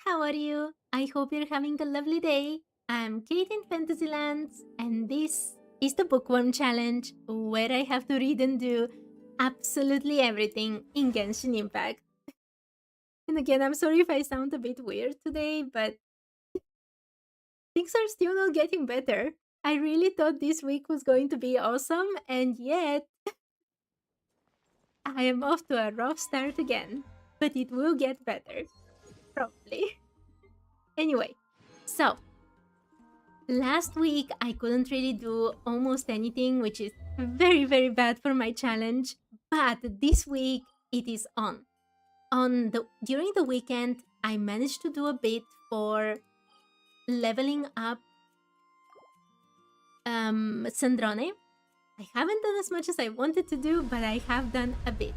how are you? I hope you're having a lovely day. I'm Kate in Fantasylands, and this is the Bookworm Challenge, where I have to read and do absolutely everything in Genshin Impact. And again, I'm sorry if I sound a bit weird today, but things are still not getting better. I really thought this week was going to be awesome, and yet I am off to a rough start again. But it will get better, probably. Anyway, so last week, I couldn't really do almost anything, which is very bad for my challenge. But this week, it is on. During the weekend, I managed to do a bit for leveling up Sandrone. I haven't done as much as I wanted to do, but I have done a bit.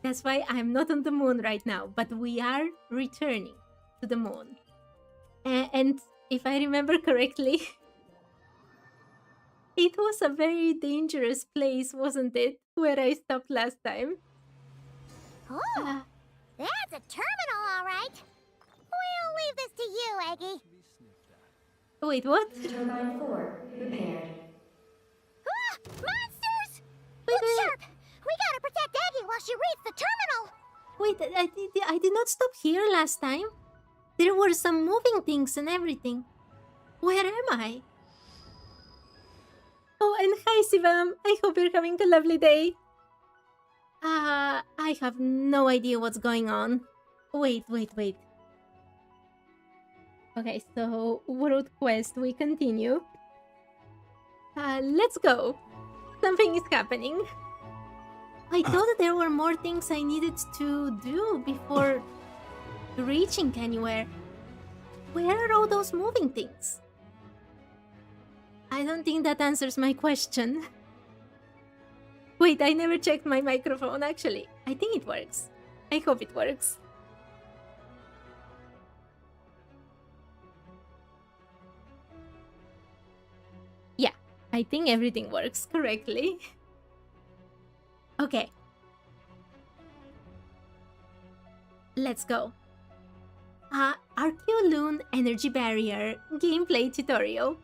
That's why I'm not on the moon right now, but we are returning to the moon. And if I remember correctly, it was a very dangerous place, wasn't it? Where I stopped last time. Oh, that's a terminal, all right. We'll leave this to you, Eggy. Wait, what? Turbine 4 repaired. Ah! Monsters! Wait, Look sharp! We gotta protect Eggy while she reads the terminal! wait, I did not stop here last time. There were some moving things and everything. Where am I? Oh, and hi, Sivam. I hope you're having a lovely day. I have no idea what's going on. Wait. Okay, so World Quest, we continue. Let's go. Something is happening. I thought there were more things I needed to do before reaching anywhere. Where are all those moving things? I don't think that answers my question. Wait, I never checked my microphone actually. I think it works. I hope it works. Yeah, I think everything works correctly. Okay. Let's go. Archeoloon Energy Barrier Gameplay Tutorial.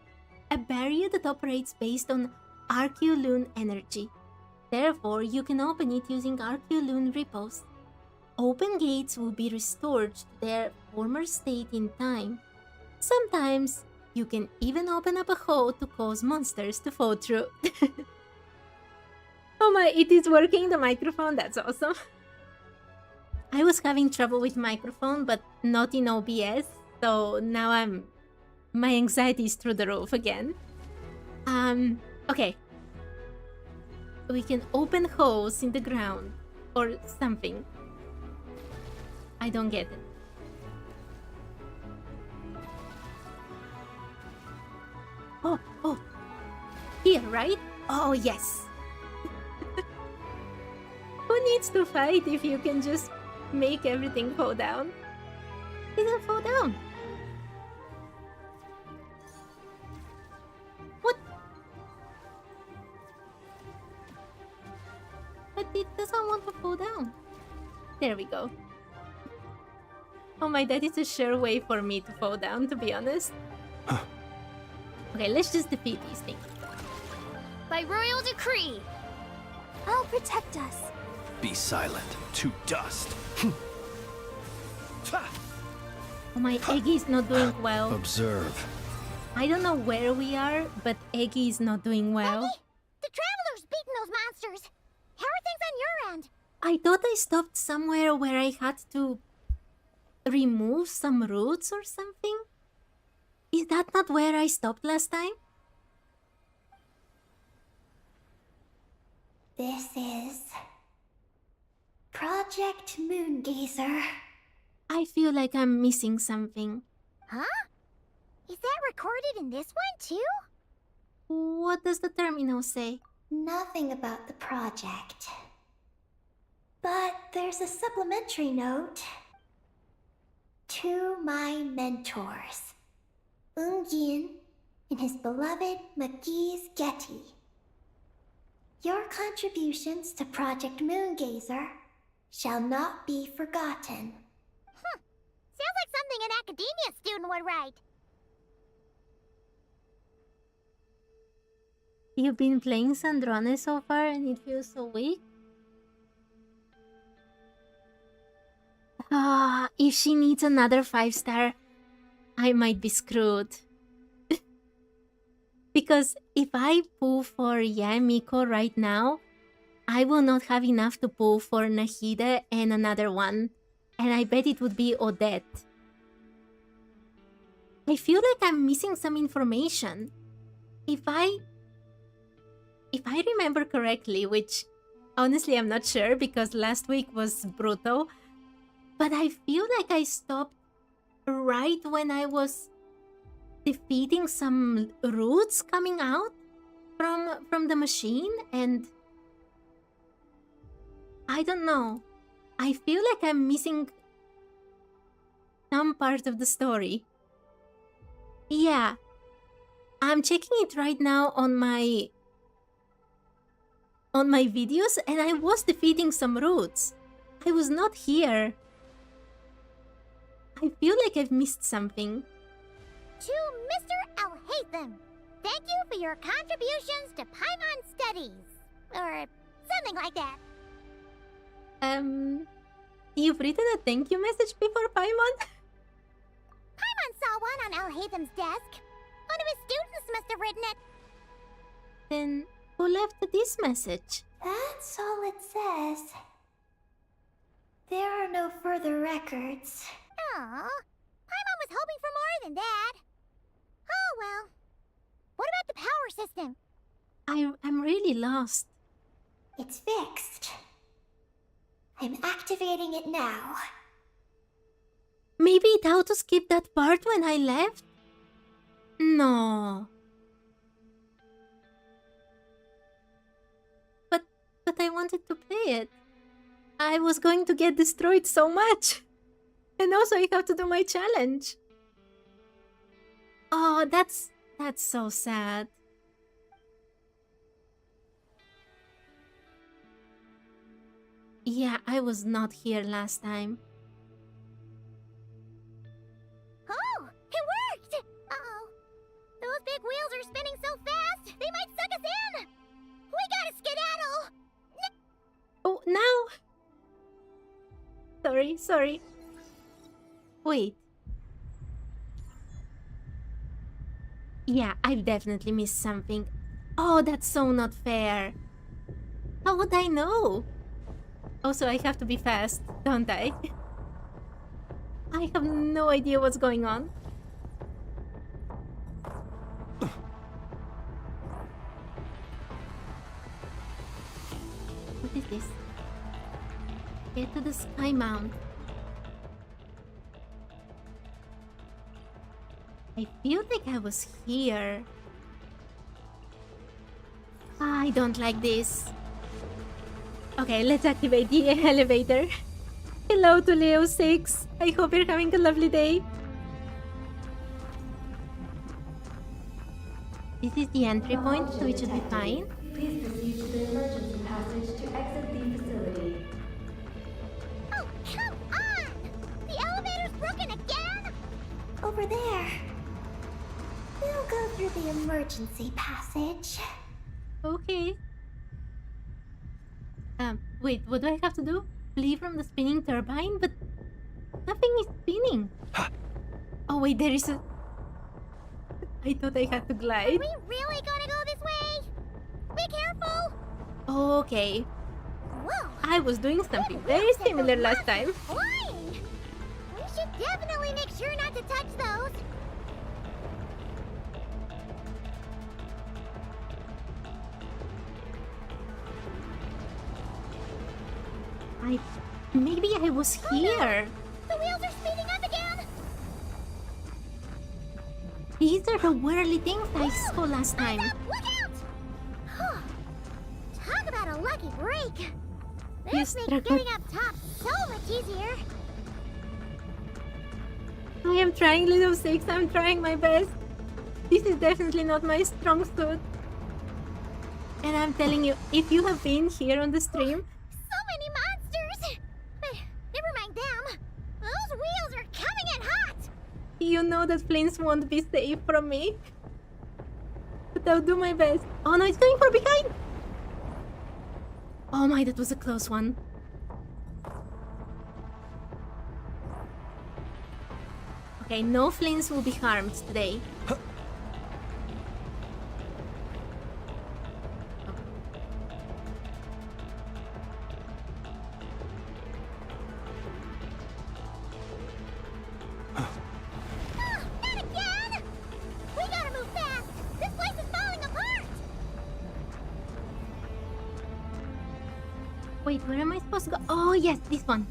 A barrier that operates based on Archeoloon energy. Therefore, you can open it using Archeoloon ripples. Open gates will be restored to their former state in time. Sometimes, you can even open up a hole to cause monsters to fall through. Oh my, it is working, the microphone, that's awesome. I was having trouble with microphone, but not in OBS, so now my anxiety is through the roof again. Okay. We can open holes in the ground or something. I don't get it. Oh. Here, right? Oh, yes. Who needs to fight if you can just make everything fall down? It didn't fall down. What? But it doesn't want to fall down. There we go. Oh my, that is a sure way for me to fall down, to be honest. Huh. Okay, let's just defeat these things. By royal decree, I'll protect us. Be silent. To dust. Oh my, Eggy is not doing well. Observe. I don't know where we are, but Eggy is not doing well. Eggy, the Traveler's beaten those monsters. How are things on your end? I thought I stopped somewhere where I had to remove some roots or something. Is that not where I stopped last time? This is Project Moongazer. I feel like I'm missing something. Huh? Is that recorded in this one too? What does the terminal say? Nothing about the project. But there's a supplementary note. To my mentors, Yin and his beloved McGee's Getty. Your contributions to Project Moongazer shall not be forgotten. Sounds like something an academia student would write. You've been playing Sandrone so far and it feels so weak? Ah, if she needs another 5-star, I might be screwed. Because if I pull for Yamiko right now, I will not have enough to pull for Nahida and another one. And I bet it would be Odette. I feel like I'm missing some information. If I remember correctly, which honestly I'm not sure because last week was brutal, but I feel like I stopped right when I was defeating some roots coming out from the machine, and I don't know. I feel like I'm missing some part of the story. Yeah. I'm checking it right now on my videos, and I was defeating some roots. I was not here. I feel like I've missed something. To Mr. Alhaitham, thank you for your contributions to Paimon Studies. Or something like that. You've written a thank you message before, Paimon? Paimon saw one on Alhaitham's desk. One of his students must have written it. Then who left this message? That's all it says. There are no further records. Aw, Paimon was hoping for more than that. Oh well. What about the power system? I'm really lost. It's fixed. I'm activating it now. Maybe it auto-skipped that part when I left? No. But I wanted to play it. I was going to get destroyed so much. And also I have to do my challenge. Oh, that's so sad. Yeah, I was not here last time. Oh, it worked! Uh-oh. Those big wheels are spinning so fast, they might suck us in! We gotta skedaddle! Oh, now! Sorry. Wait. Yeah, I've definitely missed something. Oh, that's so not fair. How would I know? Also, I have to be fast, don't I? I have no idea what's going on. What is this? Get to the Sky Mount. I feel like I was here. I don't like this. Okay, let's activate the elevator. Hello to Leo 6. I hope you're having a lovely day. This is the entry point, so it should be fine. Please proceed to the emergency passage to exit the facility. Oh, come on! The elevator's broken again? Over there. We'll go through the emergency passage. Okay. Wait, what do I have to do? Flee from the spinning turbine? But nothing is spinning. Oh wait, there is a... I thought I had to glide. Are we really gonna go this way? Be careful! Okay. Whoa! I was doing something very similar last time. Flying! We should definitely make sure not to touch those. Maybe I was here. The wheels are speeding up again! These are the whirly things I saw last time. Look out! Talk about a lucky break! You This struck makes me. getting up top so much easier. I am trying, Little Six. I'm trying my best. This is definitely not my strong suit. And I'm telling you, if you have been here on the stream, So many monsters! But never mind them. Those wheels are coming You know that flames won't be safe from me. But I'll do my best. Oh no, it's going for behind! Oh my, that was a close one. Okay, no flames will be harmed today. Not again! We gotta move fast! This place is falling apart! Wait, where am I supposed to go? Oh yes, this one.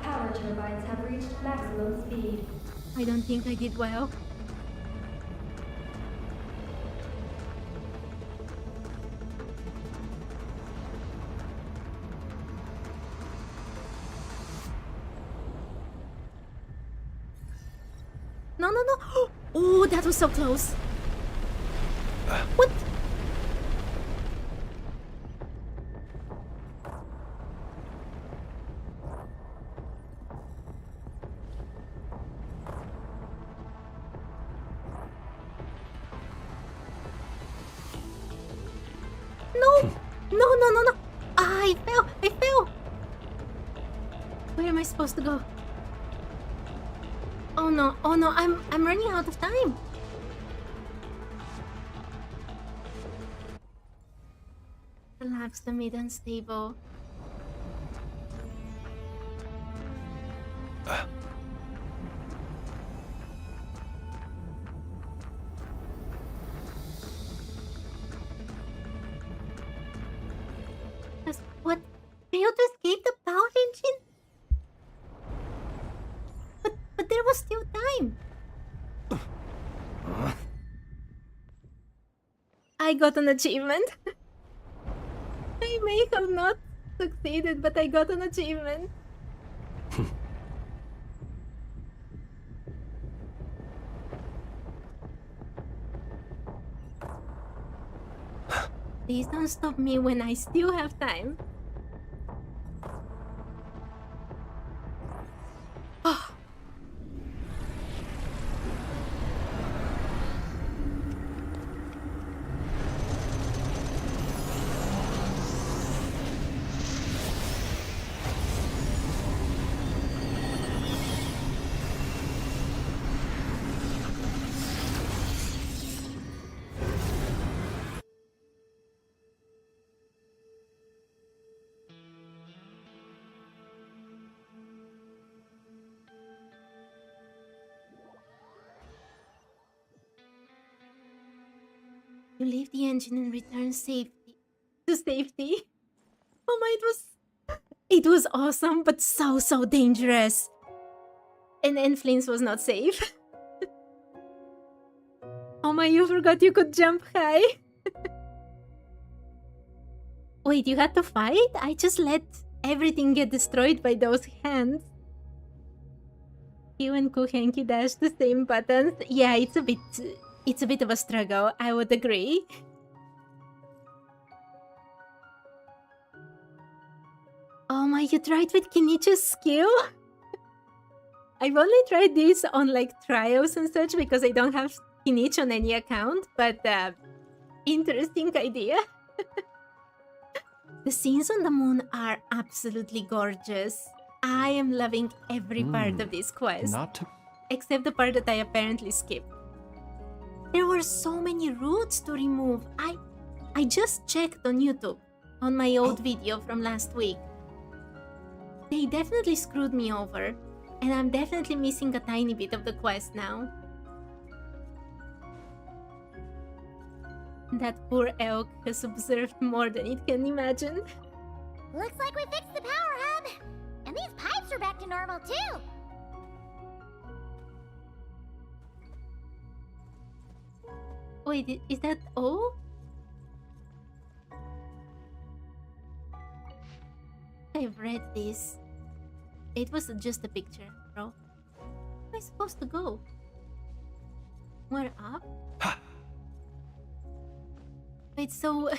Power turbines have reached maximum speed. I don't think I did well. No, no, no. Oh, that was so close. What? No! No, no, no, no! Ah, I fell! I fell! Where am I supposed to go? Oh no, I'm running out of time. Relax, the mid unstable. What? Failed to escape the power engine? But there was still time. I got an achievement. I may have not succeeded, but I got an achievement. Please don't stop me when I still have time. Oh. You leave the engine and return safety. To safety? Oh my, it was awesome, but so dangerous. And Flames was not safe. Oh my, you forgot you could jump high. Wait, you had to fight? I just let everything get destroyed by those hands. You and Kuhenki dash the same buttons. Yeah, it's a bit of a struggle, I would agree. Oh my, you tried with Kinichi's skill? I've only tried this on like trials and such because I don't have Kinichi on any account, but interesting idea. The scenes on the moon are absolutely gorgeous. I am loving every part of this quest. Except the part that I apparently skipped. There were so many routes to remove. I just checked on YouTube, on my old video from last week. They definitely screwed me over, and I'm definitely missing a tiny bit of the quest now. That poor elk has observed more than it can imagine. Looks like we fixed the power hub! And these pipes are back to normal too! Wait, is that all? I've read this. It was just a picture, bro. Where am I supposed to go? We're up? Wait, so...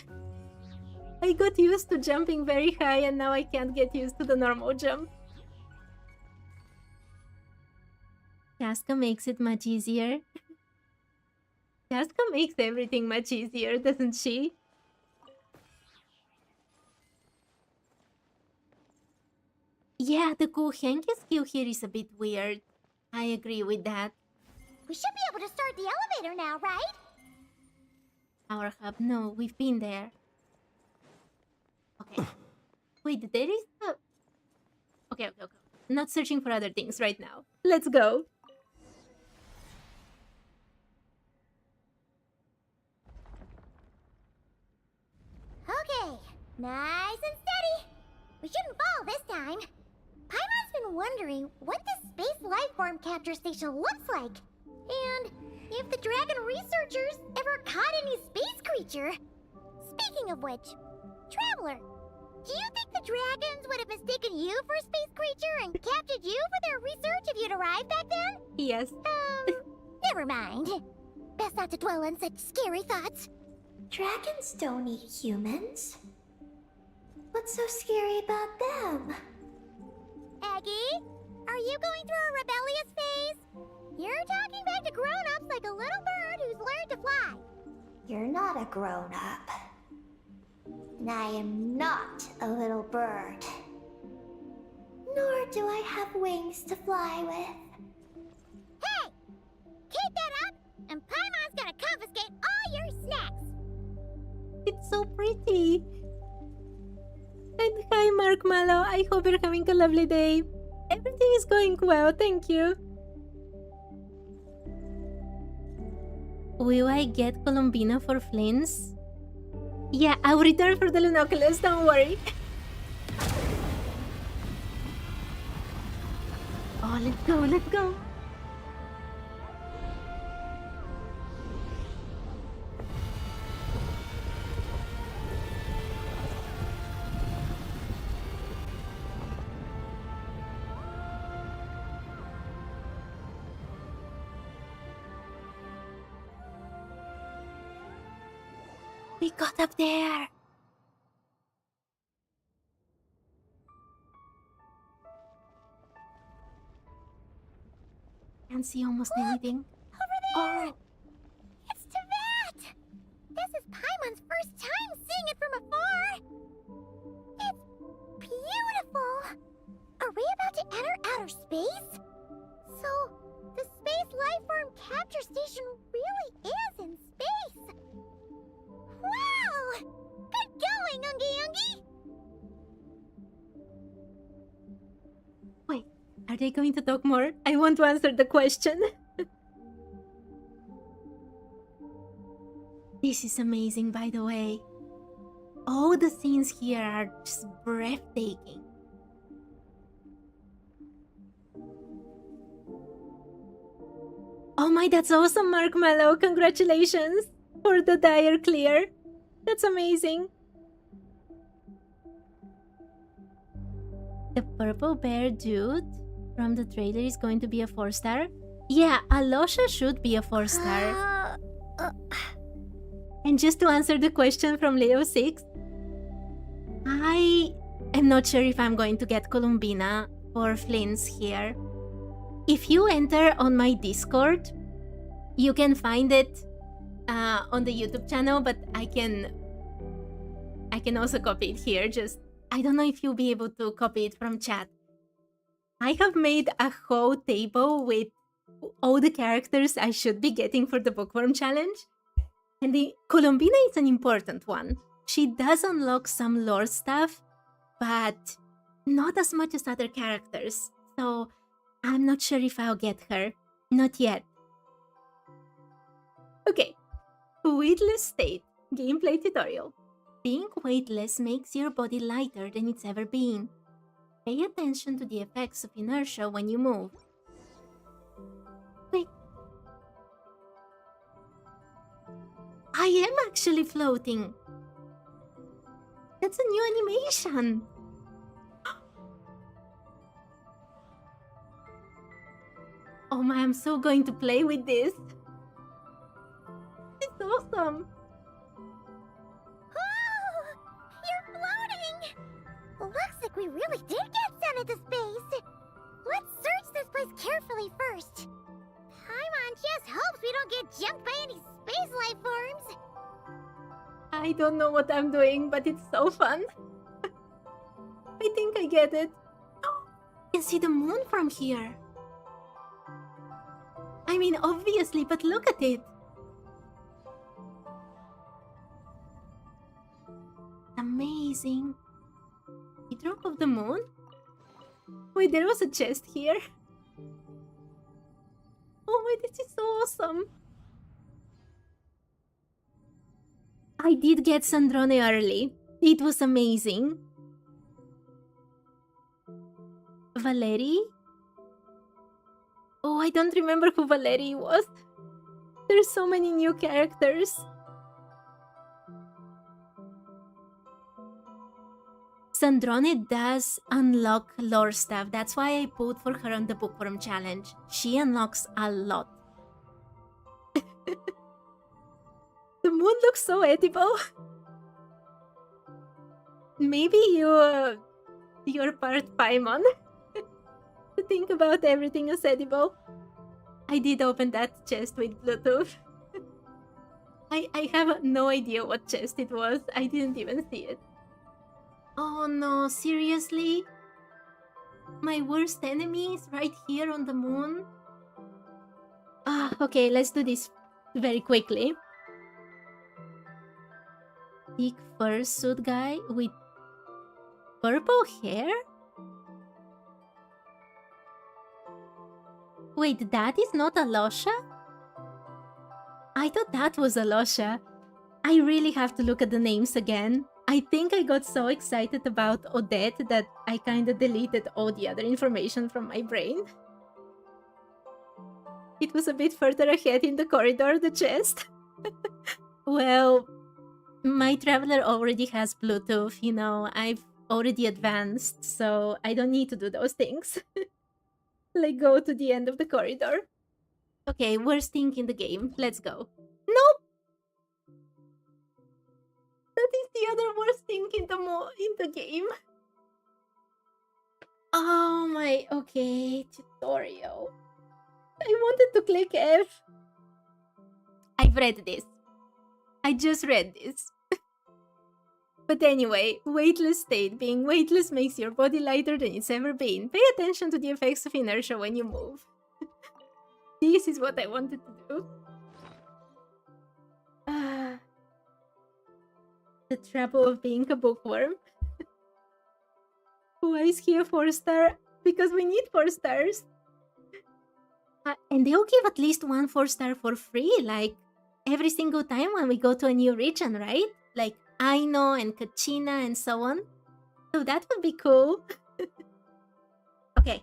I got used to jumping very high and now I can't get used to the normal jump. Casca makes it much easier. Casca makes everything much easier, doesn't she? Yeah, the Kuhenki skill here is a bit weird. I agree with that. We should be able to start the elevator now, right? Our hub, no, we've been there. Okay. Wait, there is a... Okay. Not searching for other things right now. Let's go. Okay, nice and steady. We shouldn't fall this time. Paimon's been wondering what this space life form capture station looks like. And if the dragon researchers ever caught any space creature. Speaking of which, Traveler, do you think the dragons would have mistaken you for a space creature and captured you for their research if you'd arrived back then? Yes. Never mind. Best not to dwell on such scary thoughts. Dragons don't eat humans. What's so scary about them? Aggie, are you going through a rebellious phase? You're talking back to grown-ups like a little bird who's learned to fly. You're not a grown-up. And I am not a little bird. Nor do I have wings to fly with. Hey! Keep that up, and Paimon's gonna confiscate all your snacks! It's so pretty. And hi, Mark Mallow. I hope you're having a lovely day. Everything is going well, thank you. Will I get Columbina for Flins? Yeah, I'll return for the Lunoculus, don't worry. Oh, let's go. We got up there! Can't see almost anything. Over there! Oh, It's Teyvat! This is Paimon's first time seeing it from afar! It's beautiful! Are we about to enter outer space? So, the space lifeform capture station really is in space! Wow! Good going, Ungi Ungi! wait. Are they going to talk more? I want to answer the question. This is amazing, by the way. All the scenes here are just breathtaking. Oh my, that's awesome, Mark Mello. Congratulations for the dire clear. That's amazing. The purple bear dude from the trailer is going to be a 4-star. Yeah, Alosha should be a 4-star. And just to answer the question from Leo6, I am not sure if I'm going to get Columbina or Flint's here. If you enter on my Discord, you can find it on the YouTube channel, but I can also copy it here. Just, I don't know if you'll be able to copy it from chat. I have made a whole table with all the characters I should be getting for the Bookworm challenge. And the Columbina is an important one. She does unlock some lore stuff, but not as much as other characters. So I'm not sure if I'll get her. Not yet. Okay. Weightless state. Gameplay tutorial. Being weightless makes your body lighter than it's ever been. Pay attention to the effects of inertia when you move. Wait. I am actually floating. That's a new animation. Oh my, I'm so going to play with this. It's awesome. Oh, you're floating! Looks like we really did get sent into space. Let's search this place carefully first. And just hopes we don't get jumped by any space life forms. I don't know what I'm doing, but it's so fun. I think I get it. You can see the moon from here. I mean, obviously, but look at it. Amazing. The drop of the moon? Wait, there was a chest here. Oh my, this is so awesome. I did get Sandrone early. It was amazing. Valeri? Oh, I don't remember who Valeri was. There's so many new characters. Sandrone does unlock lore stuff. That's why I put for her on the Bookworm challenge. She unlocks a lot. The moon looks so edible. Maybe you're part Paimon. To think about everything as edible. I did open that chest with Bluetooth. I have no idea what chest it was. I didn't even see it. Oh no, seriously? My worst enemy is right here on the moon? Okay, let's do this very quickly. Thick fursuit guy with purple hair? Wait, that is not Alosha? I thought that was Alosha. I really have to look at the names again. I think I got so excited about Odette that I kinda deleted all the other information from my brain. It was a bit further ahead in the corridor, the chest. Well, my traveler already has Bluetooth, you know, I've already advanced, so I don't need to do those things. Like, go to the end of the corridor. Okay, worst thing in the game. Let's go. Nope! That is the other worst thing in the game. Oh my... Okay, tutorial. I wanted to click F. I've read this. I just read this. But anyway, weightless state. Being weightless makes your body lighter than it's ever been. Pay attention to the effects of inertia when you move. This is what I wanted to do. The trouble of being a bookworm. Why is he a 4-star? Because we need 4 stars. And they'll give at least 1 4-star for free, like every single time when we go to a new region, right? Like Aino and Kachina and so on. So that would be cool. Okay.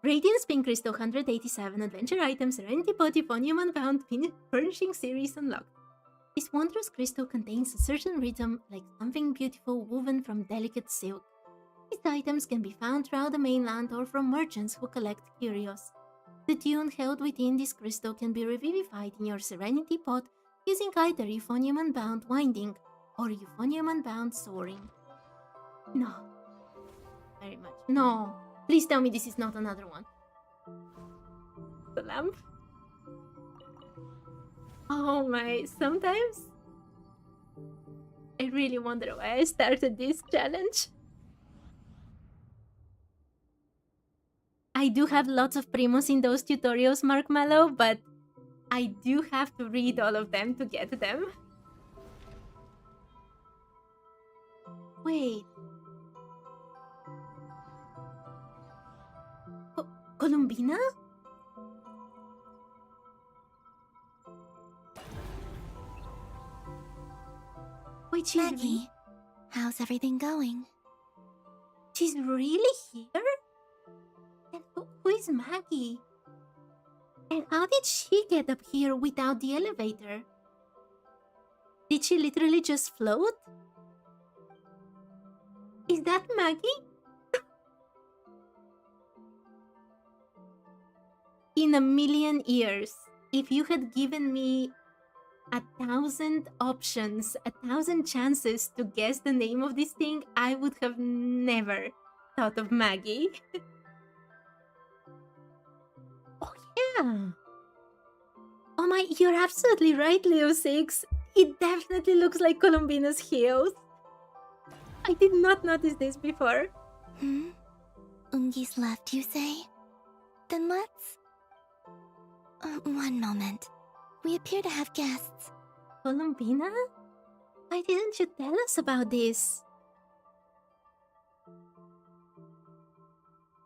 Radiant Spin Crystal 187 Adventure Items Serenity Body Volume Bound Furnishing Series unlocked. This wondrous crystal contains a certain rhythm like something beautiful woven from delicate silk. These items can be found throughout the mainland or from merchants who collect curios. The tune held within this crystal can be revivified in your Serenity pot using either Euphonium Unbound Winding or Euphonium Unbound Soaring. No. Very much. No. Please tell me this is not another one. The lamp? Oh my, sometimes I really wonder why I started this challenge. I do have lots of primos in those tutorials, Mark Mallow, but I do have to read all of them to get them. Wait. Columbina? Wait, Maggie, how's everything going? She's really here? And who is Maggie? And how did she get up here without the elevator? Did she literally just float? Is that Maggie? In a million years, if you had given me 1,000 options, 1,000 chances to guess the name of this thing, I would have never thought of Maggie. Oh yeah! my, you're absolutely right, Leo 6. It definitely looks like Columbina's heels. I did not notice this before. Ungi's left, you say? Then let's... one moment. We appear to have guests. Columbina? Why didn't you tell us about this?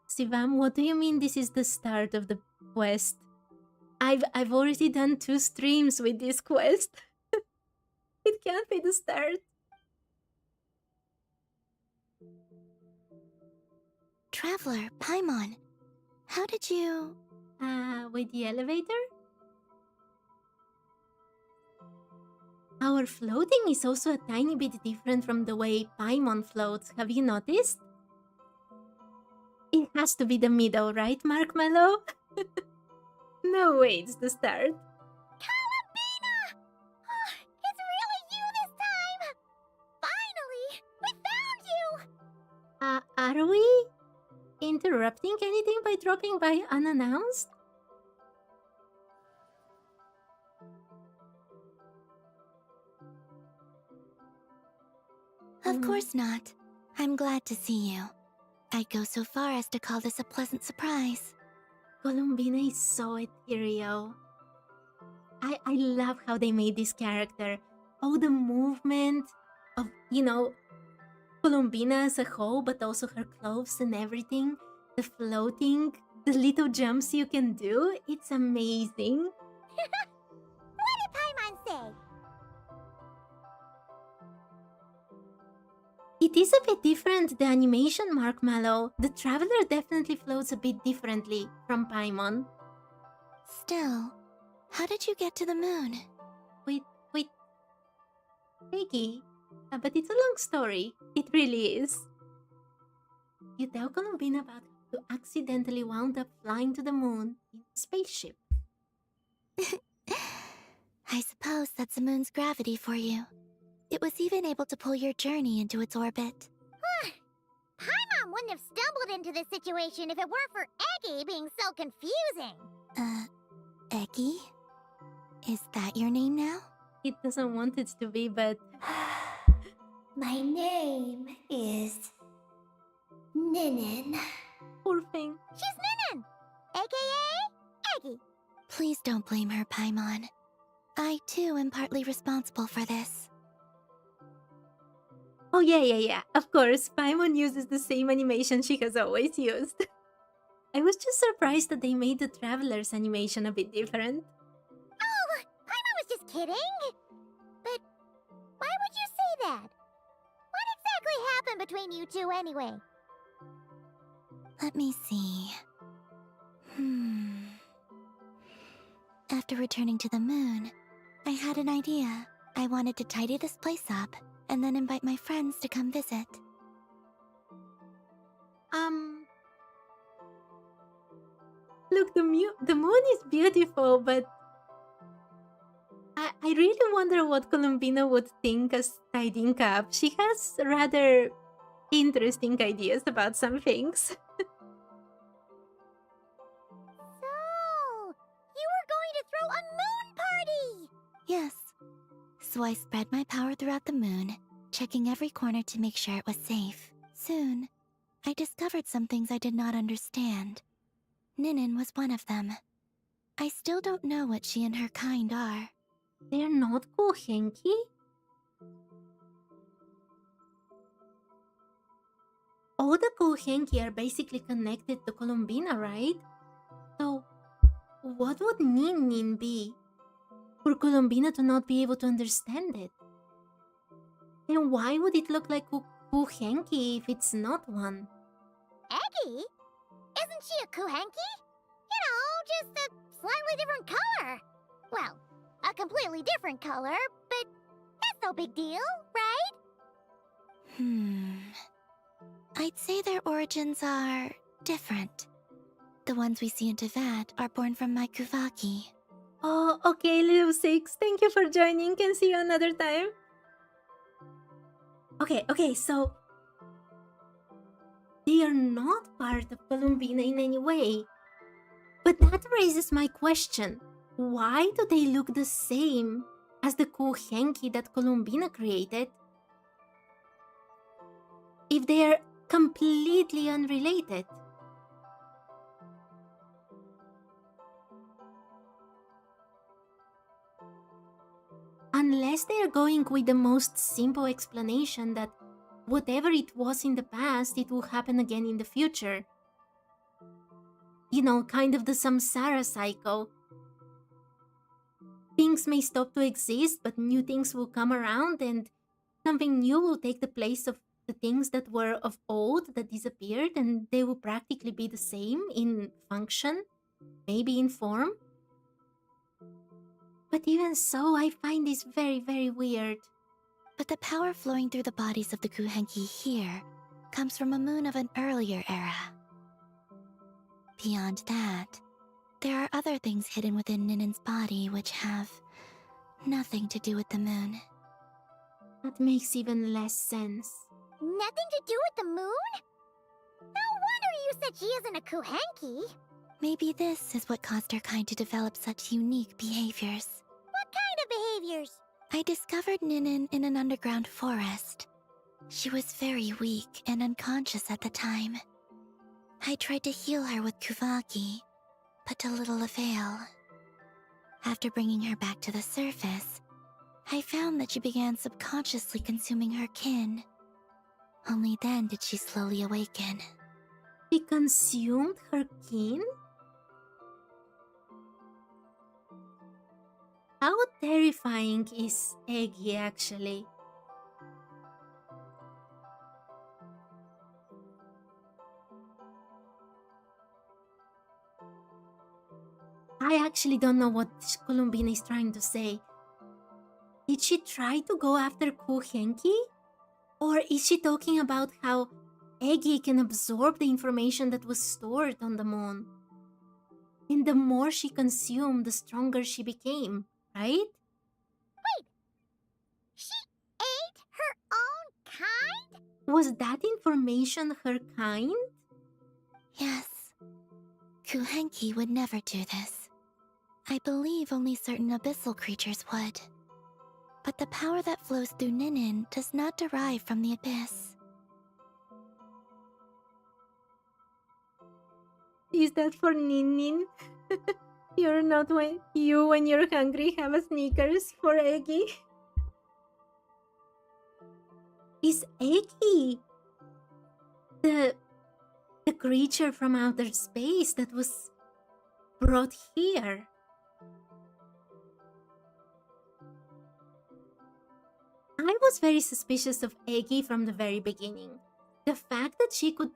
Sivam, what do you mean this is the start of the quest? I've already done 2 streams with this quest. It can't be the start. Traveler, Paimon, how did you... With the elevator? Our floating is also a tiny bit different from the way Paimon floats, have you noticed? It has to be the middle, right, Markmallow? No way, it's the start. Columbina! It's really you this time! Finally! We found you! Are we interrupting anything by dropping by unannounced? Of course not. I'm glad to see you. I'd go so far as to call this a pleasant surprise. Columbina is so ethereal. I love how they made this character. Oh, the movement of, Columbina as a whole, but also her clothes and everything. The floating, the little jumps you can do. It's amazing. What did Paimon say? It is a bit different, the animation, Markmallow. The Traveler definitely floats a bit differently from Paimon. Still, how did you get to the moon? With Peggy. But it's a long story. It really is. You tell Columbina about how you accidentally wound up flying to the moon in a spaceship. I suppose that's the moon's gravity for you. It was even able to pull your journey into its orbit. Paimon wouldn't have stumbled into this situation if it weren't for Eggy being so confusing. Eggy? Is that your name now? It doesn't want it to be, but... My name is... Ninin. Poor thing. She's Ninin, aka Eggy. Please don't blame her, Paimon. I, too, am partly responsible for this. Oh, yeah. Of course, Paimon uses the same animation she has always used. I was just surprised that they made the Traveler's animation a bit different. Oh, Paimon was just kidding. But why would you say that? What exactly happened between you two anyway? Let me see. After returning to the moon, I had an idea. I wanted to tidy this place up and then invite my friends to come visit. Look, the moon is beautiful, but I really wonder what Columbina would think as tidying up. She has rather interesting ideas about some things. So, you were going to throw a moon party! Yes. So I spread my power throughout the moon, checking every corner to make sure it was safe. Soon, I discovered some things I did not understand. Ninin was one of them. I still don't know what she and her kind are. They're not Kohenki? All the Kohenki are basically connected to Columbina, right? So, what would Nin be? For Columbina to not be able to understand it? And why would it look like Kohenki if it's not one? Eggy? Isn't she a Kuhenki? You know, just a slightly different color. Well, a completely different color, but that's no big deal, right? I'd say their origins are different. The ones we see in Teyvat are born from my Kuvaki. Oh, okay, Little Six. Thank you for joining. Can see you another time. Okay, so... They are not part of Columbina in any way. But that raises my question. why do they look the same as the kuhenki that Columbina created if they are completely unrelated? Unless they are going with the most simple explanation that whatever it was in the past, it will happen again in the future. You know, kind of the samsara cycle. Things may stop to exist, but new things will come around and something new will take the place of the things that were of old that disappeared, and they will practically be the same in function, maybe in form. But even so, I find this very, very weird. But the power flowing through the bodies of the Kuhenki here comes from a moon of an earlier era. Beyond that, there are other things hidden within Ninin's body which have nothing to do with the moon. That makes even less sense. Nothing to do with the moon? No wonder you said she isn't a Kuhenki. Maybe this is what caused her kind to develop such unique behaviors. What kind of behaviors? I discovered Ninin in an underground forest. She was very weak and unconscious at the time. I tried to heal her with Kuvaki, but to little avail. After bringing her back to the surface, I found that she began subconsciously consuming her kin. Only then did she slowly awaken. She consumed her kin? How terrifying is Eggy actually? I actually don't know what Columbina is trying to say. Did she try to go after Kuhenki? Or is she talking about how Eggy can absorb the information that was stored on the moon? And the more she consumed, the stronger she became, right? She ate her own kind? Was that information her kind? Yes. Kuhenki would never do this. I believe only certain abyssal creatures would. But the power that flows through Ninin does not derive from the abyss. Is that for Ninin? You're not when you're hungry have a Snickers for Eggy? Is Eggy the creature from outer space that was brought here? I was very suspicious of Eggy from the very beginning. The fact that she could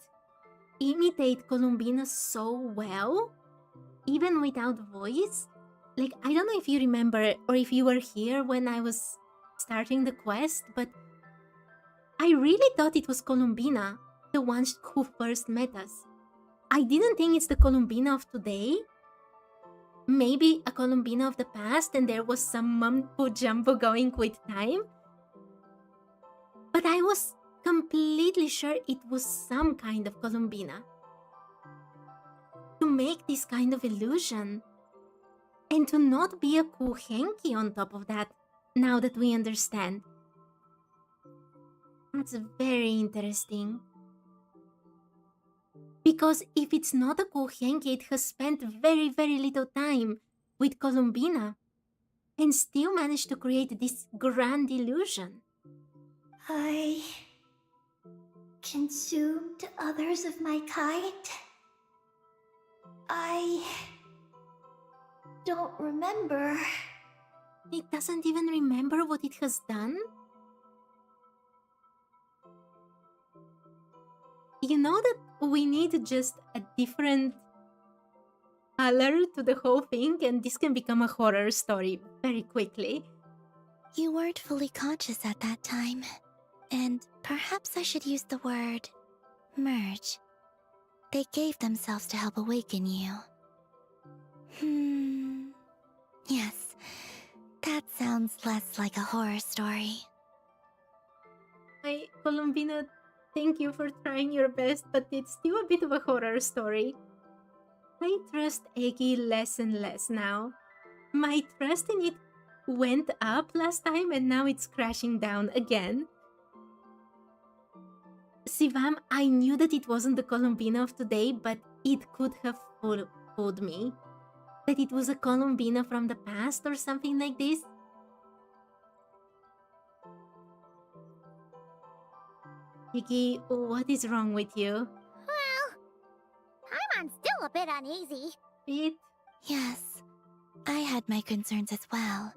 imitate Columbina so well, even without voice. Like, I don't know if you remember or if you were here when I was starting the quest, but I really thought it was Columbina, the one who first met us. I didn't think it's the Columbina of today. Maybe a Columbina of the past and there was some mumbo jumbo going with time. But I was completely sure it was some kind of Columbina. To make this kind of illusion. And to not be a Kuhenki on top of that, now that we understand. That's very interesting. Because if it's not a Kuhenki, it has spent very, very little time with Columbina and still managed to create this grand illusion. I consumed others of my kind. I don't remember. It doesn't even remember what it has done? You know that we need just a different color to the whole thing and this can become a horror story very quickly. You weren't fully conscious at that time. And perhaps I should use the word merge. They gave themselves to help awaken you. Yes, that sounds less like a horror story. Columbina, thank you for trying your best, but it's still a bit of a horror story. I trust Eggy less and less now. My trust in it went up last time and now it's crashing down again. Sivam, I knew that it wasn't the Columbina of today, but it could have fooled me. That it was a Columbina from the past or something like this. Iggy, what is wrong with you? Well, Paimon's still a bit uneasy. Bit? Yes, I had my concerns as well.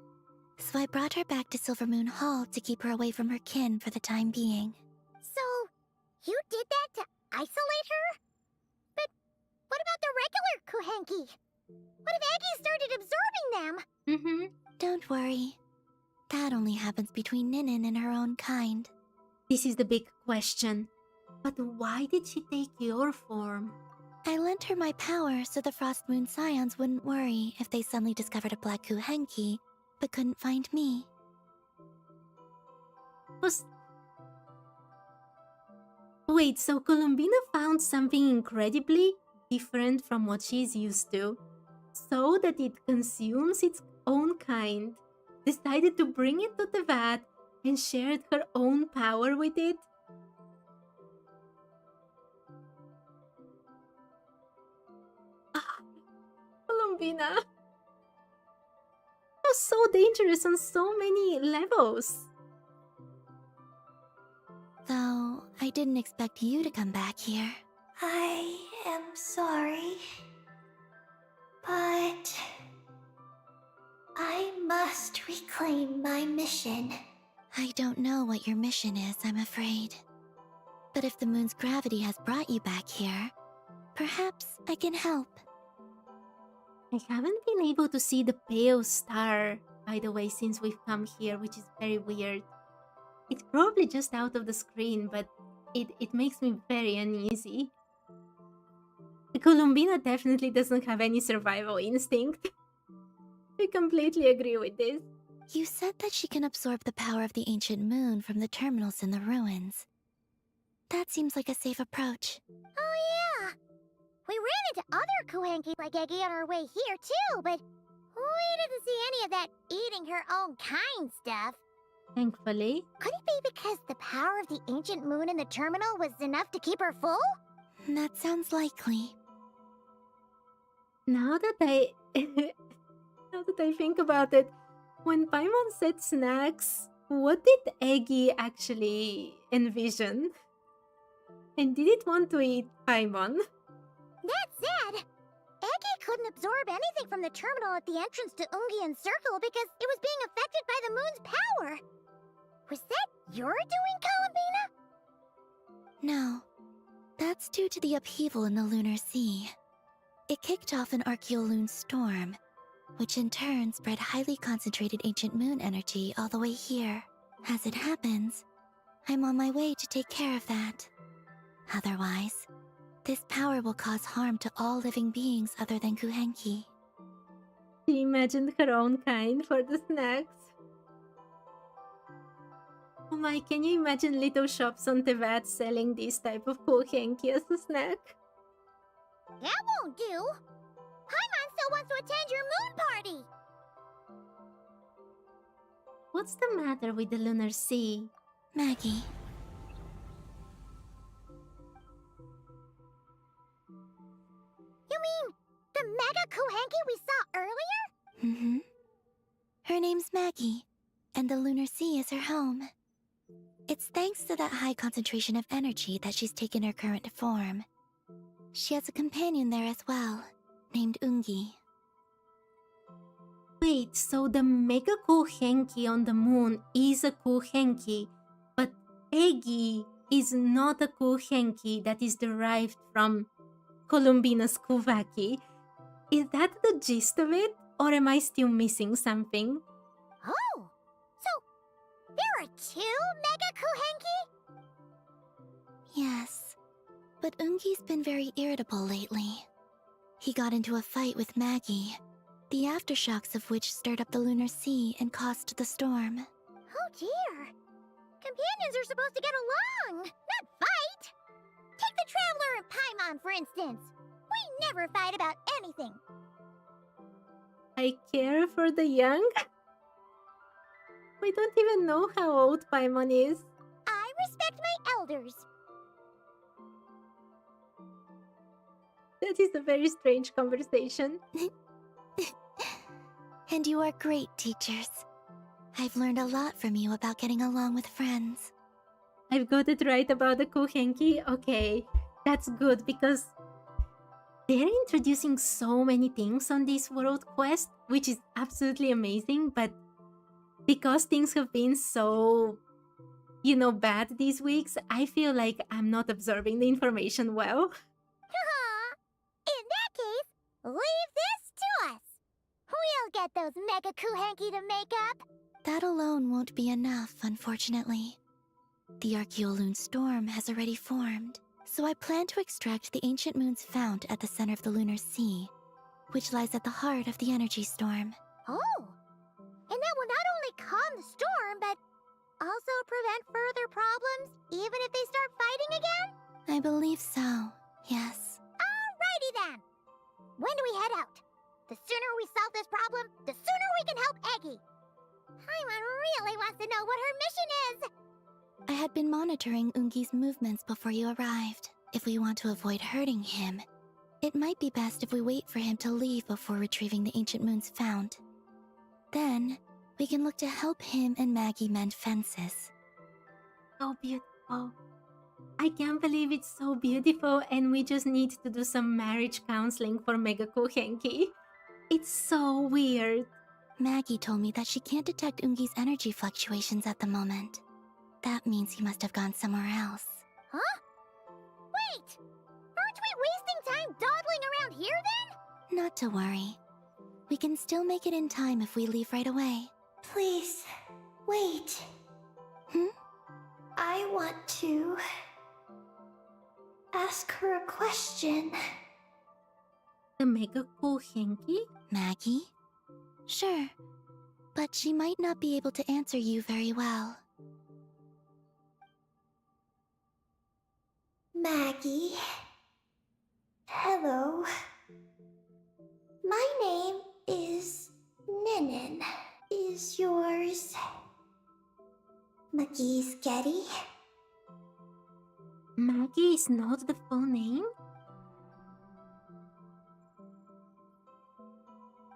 So I brought her back to Silvermoon Hall to keep her away from her kin for the time being. So, you did that to isolate her? But what about the regular Kuhenki? What if Aggie started absorbing them? Mm-hmm. Don't worry. That only happens between Ninin and her own kind. This is the big question. But why did she take your form? I lent her my power so the Frost Moon Scions wouldn't worry if they suddenly discovered a Black Kuhenki, but couldn't find me. Wait, so Columbina found something incredibly different from what she's used to, so that it consumes its own kind, decided to bring it to Teyvat, and shared her own power with it? Columbina! It was so dangerous on so many levels. Though, I didn't expect you to come back here. I am sorry, but I must reclaim my mission. I don't know what your mission is, I'm afraid. But if the moon's gravity has brought you back here, perhaps I can help. I haven't been able to see the pale star, by the way, since we've come here, which is very weird. It's probably just out of the screen, but it makes me very uneasy. The Columbina definitely doesn't have any survival instinct. I completely agree with this. You said that she can absorb the power of the ancient moon from the terminals in the ruins. That seems like a safe approach. Oh yeah! We ran into other Kuhenki like Eggie on our way here too, but we didn't see any of that eating her own kind stuff. Thankfully. Could it be because the power of the ancient moon in the terminal was enough to keep her full? That sounds likely. Now that I think about it, when Paimon said snacks, what did Eggie actually envision? And did it want to eat Paimon? That said, Eggie couldn't absorb anything from the terminal at the entrance to Ungian Circle because it was being affected by the moon's power. Was that your doing, Columbina? No. That's due to the upheaval in the lunar sea. It kicked off an Archeoloon storm, which in turn spread highly concentrated ancient moon energy all the way here. As it happens, I'm on my way to take care of that. Otherwise, this power will cause harm to all living beings other than Kuhenki. She imagined her own kind for the snacks. Oh my, can you imagine little shops on Teyvat selling this type of Kuhenki as a snack? That won't do. Paimon still wants to attend your moon party. What's the matter with the lunar sea? Maggie. You mean the mega Kuhenki we saw earlier? Mm-hmm. Her name's Maggie, and the lunar sea is her home. It's thanks to that high concentration of energy that she's taken her current form. She has a companion there as well, named Ungi. Wait, so the mega Kuhenki on the moon is a Kuhenki, but Eggie is not a Kuhenki that is derived from Columbina's Kuvaki. Is that the gist of it, or am I still missing something? Oh, so there are two mega Kuhenki? Yes, but Ungi's been very irritable lately. He got into a fight with Maggie, the aftershocks of which stirred up the lunar sea and caused the storm. Oh dear. Companions are supposed to get along, not fight. Take the Traveler and Paimon, for instance. We never fight about anything. I care for the young? We don't even know how old Paimon is. I respect my elders. That is a very strange conversation. And you are great teachers. I've learned a lot from you about getting along with friends. I've got it right about the Kohenki? Okay, that's good because they're introducing so many things on this world quest, which is absolutely amazing, but because things have been so, bad these weeks, I feel like I'm not absorbing the information well. In that case, leave this to us. We'll get those Mega Kuhenki to make up. That alone won't be enough, unfortunately. The Archeoloon storm has already formed, so I plan to extract the ancient moon's fount at the center of the lunar sea, which lies at the heart of the energy storm. Oh, and that will not only calm the storm, but also prevent further problems, even if they start fighting again? I believe so, yes. Alrighty then. When do we head out? The sooner we solve this problem, the sooner we can help Eggy. Paimon really wants to know what her mission is. I had been monitoring Ungi's movements before you arrived. If we want to avoid hurting him, it might be best if we wait for him to leave before retrieving the ancient moon's fount. Then, we can look to help him and Maggie mend fences. So beautiful. I can't believe it's so beautiful, and we just need to do some marriage counseling for Mega Kohenki. It's so weird. Maggie told me that she can't detect Ungi's energy fluctuations at the moment. That means he must have gone somewhere else. Huh? Wait! Aren't we wasting time dawdling around here then? Not to worry. We can still make it in time if we leave right away. Please, wait. I want to ask her a question. The Mega Kohenki? Maggie? Sure, but she might not be able to answer you very well. Maggie. Hello. My name is Ninin. Is yours McGee's Getty? Maggie is not the full name?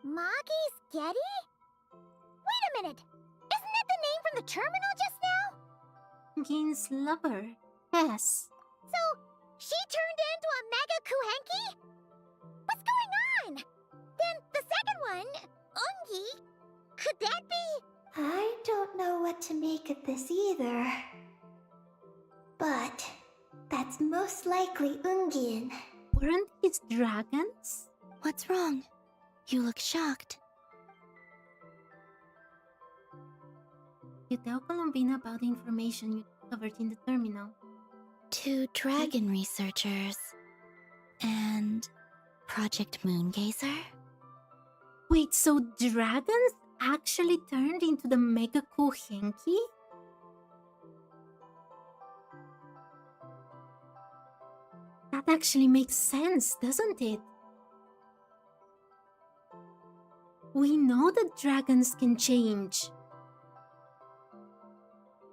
Maggie's Getty? Wait a minute! Isn't that the name from the terminal just now? Gin's lover. Yes. So, she turned into a Mega Kuhenki? What's going on? Then the second one, Ungi, could that be? I don't know what to make of this either. But that's most likely Ungin. Weren't these dragons? What's wrong? You look shocked. You tell Columbina about the information you discovered in the terminal. 2 dragon researchers and Project Moongazer? Wait, so dragons actually turned into the Mega Kohenki? That actually makes sense, doesn't it? We know that dragons can change.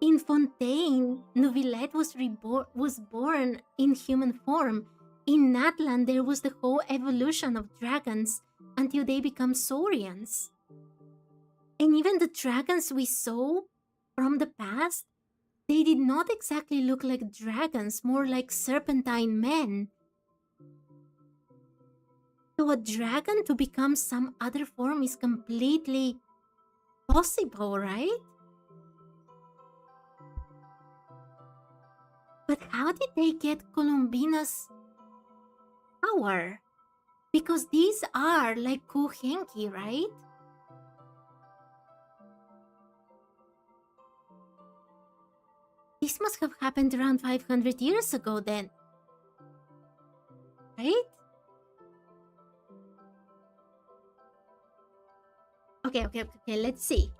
In Fontaine, Neuvillette was born in human form. In Natlan, there was the whole evolution of dragons until they become saurians. And even the dragons we saw from the past, they did not exactly look like dragons, more like serpentine men. So a dragon to become some other form is completely possible, right? But how did they get Columbina's power? Because these are like Kohenki, right? This must have happened around 500 years ago then. Right? Okay, let's see.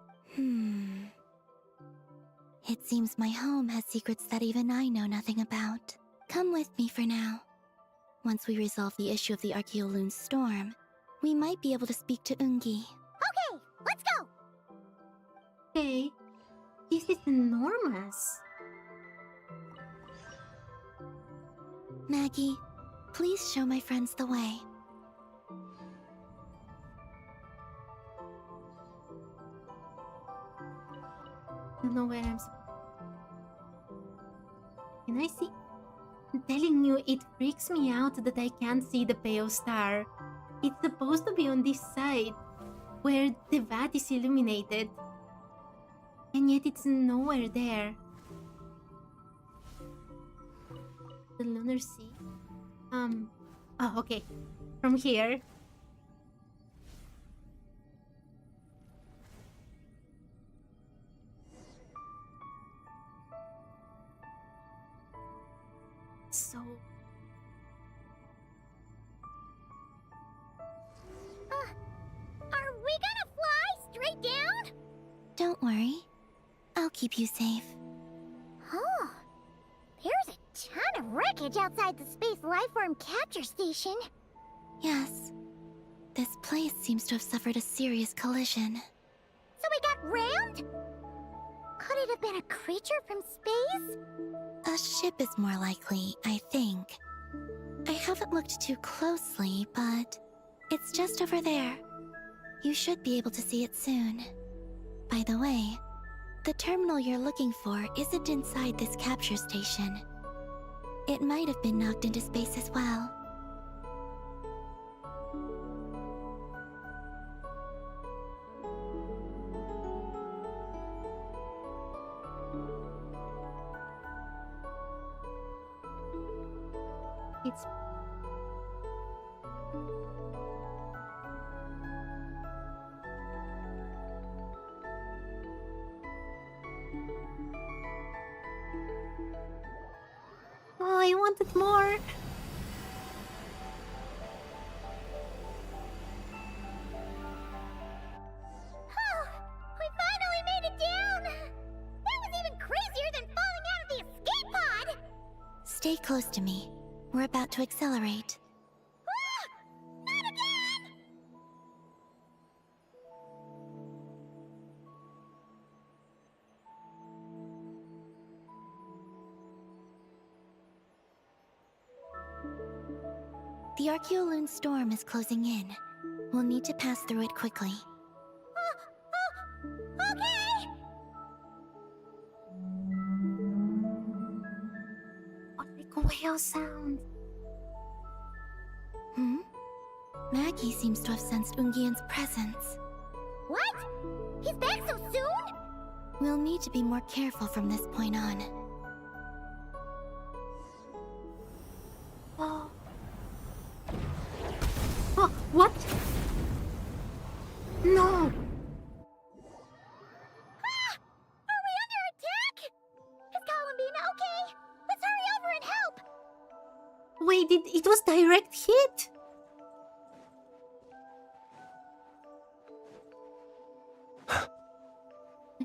It seems my home has secrets that even I know nothing about. Come with me for now. Once we resolve the issue of the Archeoloon storm, We might be able to speak to Ungi. Okay, let's go! Okay. This is enormous. Maggie, please show my friends the way. Don't know where Can I see? I'm telling you, it freaks me out that I can't see the pale star. It's supposed to be on this side, where Teyvat is illuminated. And yet it's nowhere there. The lunar sea? Oh, okay. From here. So... Are we gonna fly straight down? Don't worry. I'll keep you safe. Oh, there's a ton of wreckage outside the Space Lifeform Capture Station. Yes. This place seems to have suffered a serious collision. So we got rammed? Could it have been a creature from space? A ship is more likely, I think. I haven't looked too closely, but it's just over there. You should be able to see it soon. By the way, the terminal you're looking for isn't inside this capture station. It might have been knocked into space as well. It's... Oh, I wanted more! We finally made it down! That was even crazier than falling out of the escape pod! Stay close to me. We're about to accelerate. Ah! Not again! The Archeoloon storm is closing in. We'll need to pass through it quickly. Okay! What like a whale sound? Maggie seems to have sensed Ungian's presence. What? He's back so soon? We'll need to be more careful from this point on. Oh. Oh, what? No! Ah! Are we under attack? Is Columbine okay? Let's hurry over and help! Wait, it was direct hit?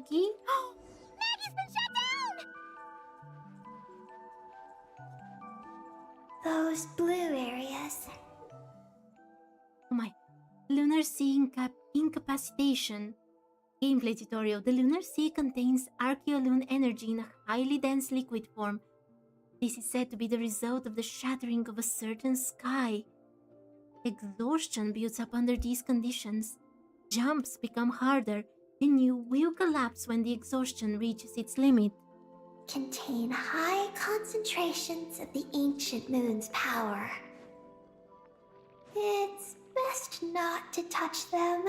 Maggie? Maggie's been shut down! Those blue areas. Oh my. Lunar Sea Incapacitation. Gameplay tutorial. The lunar sea contains Archeoloon energy in a highly dense liquid form. This is said to be the result of the shattering of a certain sky. Exhaustion builds up under these conditions. Jumps become harder, and you will collapse when the exhaustion reaches its limit. Contain high concentrations of the ancient moon's power. It's best not to touch them.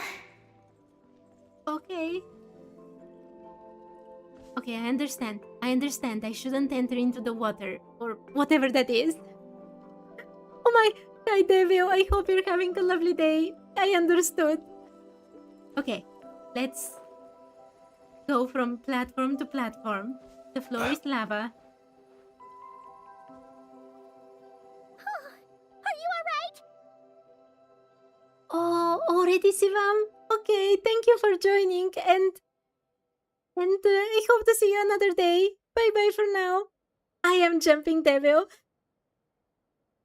Okay. Okay, I understand. I shouldn't enter into the water, or whatever that is. Oh my, hi Devil, I hope you're having a lovely day. I understood. Okay, let's go from platform to platform. The floor is lava. Are you alright? Oh, already Sivam? Okay, thank you for joining, and I hope to see you another day. Bye bye for now. I am Jumping Devil.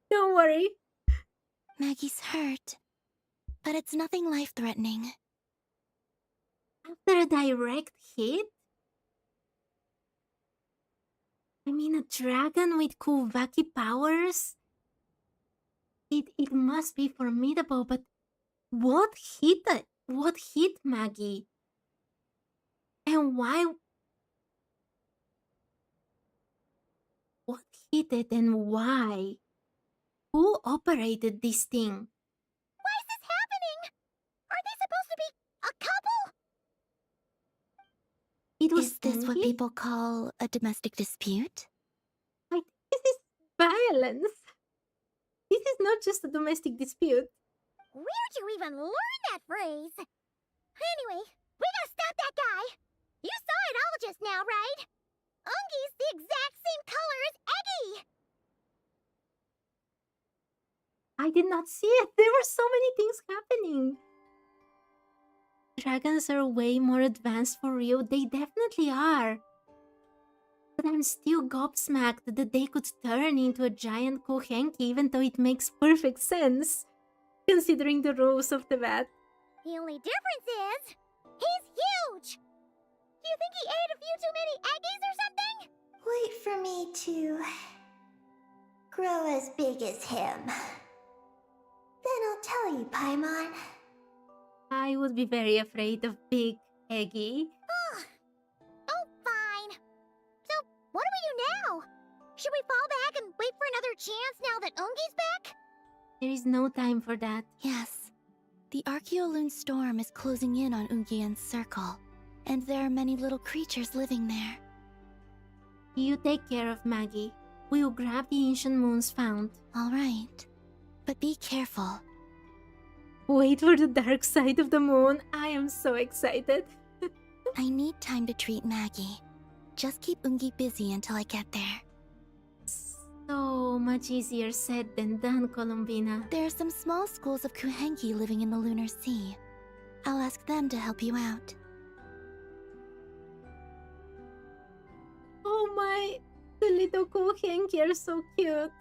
Don't worry. Maggie's hurt. but it's nothing life-threatening. After a direct hit? I mean, a dragon with Kuvaki powers? It must be formidable, but what hit Maggie? And why? What hit it and why? Who operated this thing? Why is this happening? Are they supposed to be a couple? It was Is this what Ungi? people call a domestic dispute? I think this is violence. This is not just a domestic dispute. Where'd you even learn that phrase? Anyway, we gotta stop that guy. You saw it all just now, right? Ungi's the exact same color as Eggy. I did not see it. There were so many things happening. Dragons are way more advanced for real. They definitely are. But I'm still gobsmacked that they could turn into a giant Kohenki, even though it makes perfect sense, considering the rules of Teyvat. The only difference is, he's huge. Do you think he ate a few too many Eggies or something? Wait for me to grow as big as him. Then I'll tell you, Paimon. I would be very afraid of Big Eggy. Oh, fine. So, what do we do now? Should we fall back and wait for another chance now that Ungi's back? There is no time for that. Yes. The Archeoloon storm is closing in on Ungian's circle, and there are many little creatures living there. You take care of Maggie. We will grab the ancient moons found. All right. But be careful. Wait for the dark side of the moon. I am so excited. I need time to treat Maggie. Just keep Ungi busy until I get there. So much easier said than done, Columbina. There are some small schools of Kuhenki living in the Lunar Sea. I'll ask them to help you out. Oh my, the little Kohenki are so cute.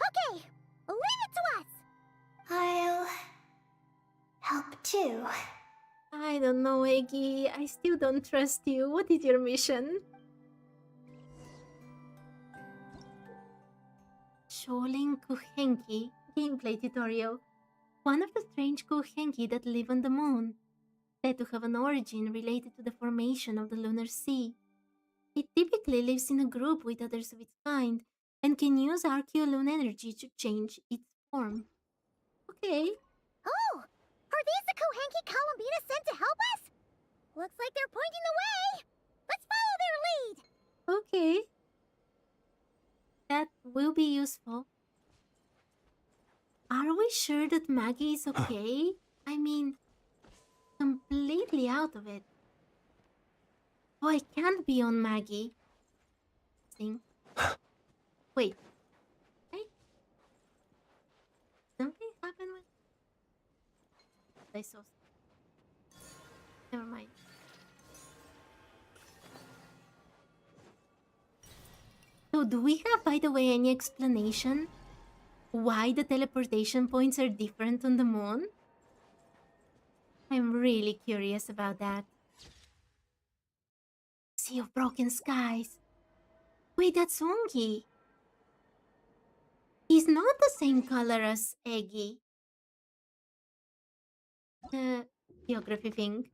Okay, leave it to us. I'll help too. I don't know, Eggy. I still don't trust you. What is your mission? Sholing Kohenki gameplay tutorial. One of the strange Kohenki that live on the moon, said to have an origin related to the formation of the lunar sea. It typically lives in a group with others of its kind and can use Archeoloon energy to change its form. Okay. Oh, are these the Kohenki Columbina sent to help us? Looks like they're pointing the way. Let's follow their lead. Okay. That will be useful. Are we sure that Maggie is okay? I mean, completely out of it. Oh, I can't be on Maggie. Thing. Wait. Hey? Something happened with... I saw... Never mind. So do we have, by the way, any explanation why the teleportation points are different on the moon? I'm really curious about that. Sea of Broken Skies. Wait, that's Ungi. He's not the same color as Eggy. The geography thing.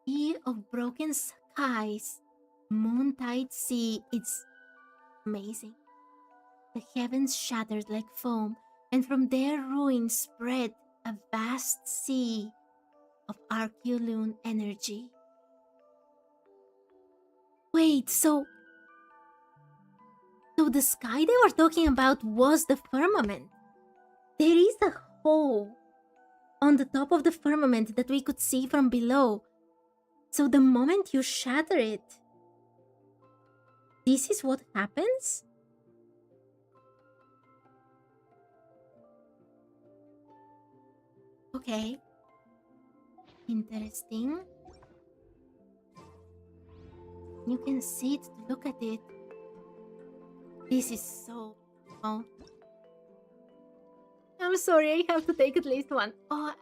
Sea of Broken Skies. Moontide Sea. It's amazing. The heavens shattered like foam, and from their ruins spread a vast sea of Archeoloon energy. Wait, so the sky they were talking about was the firmament. There is a hole on the top of the firmament that we could see from below. So the moment you shatter it, this is what happens? Okay. You can sit to look at it. This is so... Oh. I'm sorry, I have to take at least one. Oh,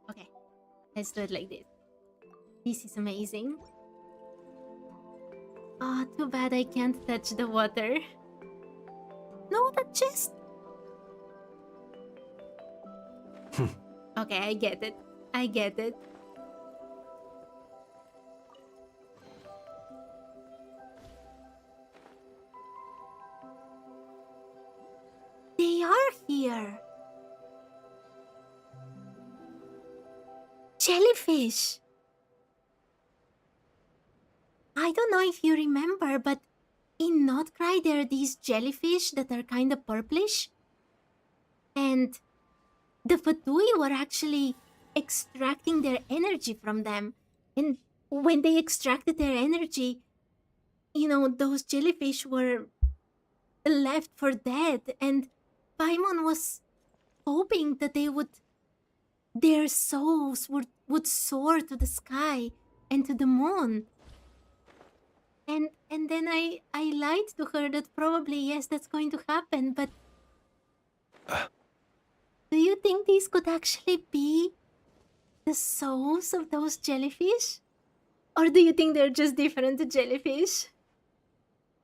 Okay, let's do it like this. This is amazing. Oh, too bad I can't touch the water. No, the chest! Okay, I get it. I get it. They are here. Jellyfish. I don't know if you remember, but in Notcry there are these jellyfish that are kind of purplish. And the Fatui were actually extracting their energy from them. And when they extracted their energy, you know, those jellyfish were left for dead. And Paimon was hoping that their souls would soar to the sky and to the moon. And then I lied to her that probably, yes, that's going to happen, but... Do you think these could actually be the souls of those jellyfish? Or do you think they're just different jellyfish?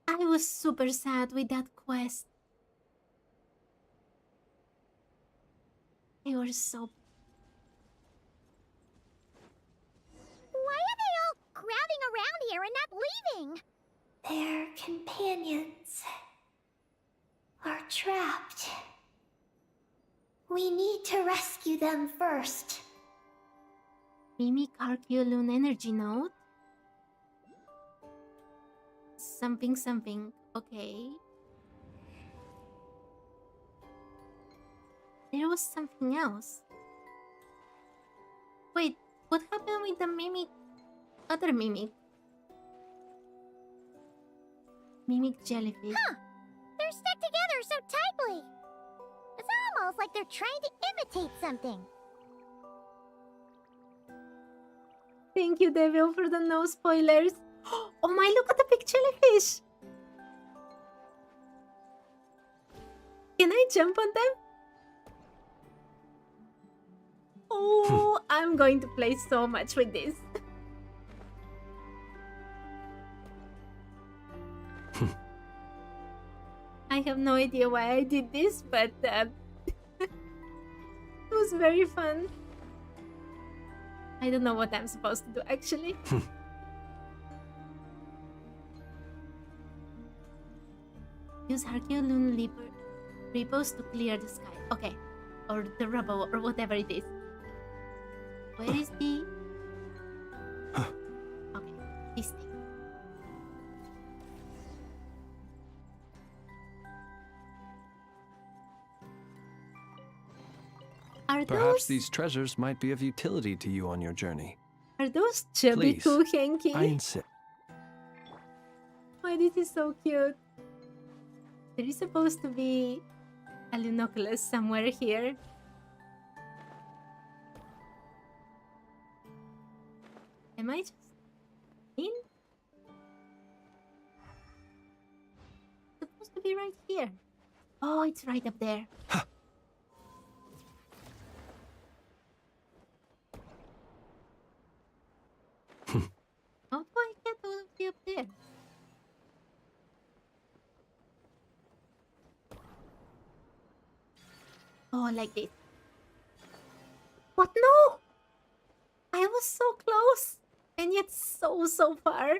I was super sad with that quest. They were so... Why are they all crowding around here and not leaving? Their companions are trapped. We need to rescue them first. Mimic Archeolune energy node? Something something. Okay. There was something else. Wait, what happened with the mimic? Other mimic? Mimic jellyfish. Huh. They're stuck together so tightly. It's almost like they're trying to imitate something. Thank you, Devil, for the no spoilers. Oh my, look at the big jellyfish! Can I jump on them? Oh, I'm going to play so much with this. I have no idea why I did this, but it was very fun. I don't know what I'm supposed to do, actually. Use Archeolune repos to clear the sky. Okay. Or the rubble, or whatever it is. Where is the... Okay, this thing. Are Perhaps those... these treasures might be of utility to you on your journey. Are those chubby Please, Kuhenki? I insist. Why, this is so cute. There is supposed to be a Lunoculus somewhere here. Am I just in? It's supposed to be right here. Oh, it's right up there. How do I get all of you up there? Oh, like this. What? No! I was so close! And yet so far.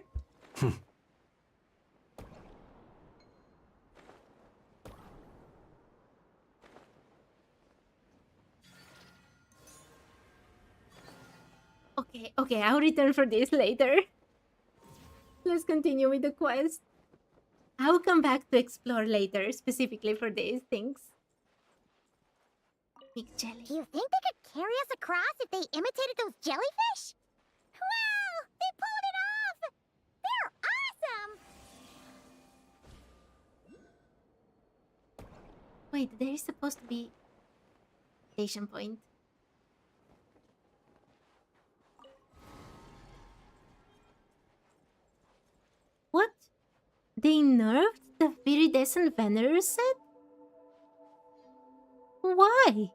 Okay, I'll return for this later. Let's continue with the quest. I'll come back to explore later, specifically for these things. Big jelly. Do you think they could carry us across if they imitated those jellyfish? Wow! They pulled it off! They're awesome! Wait, there is supposed to be... Station point. They nerfed the Viridescent Venerer set? Why?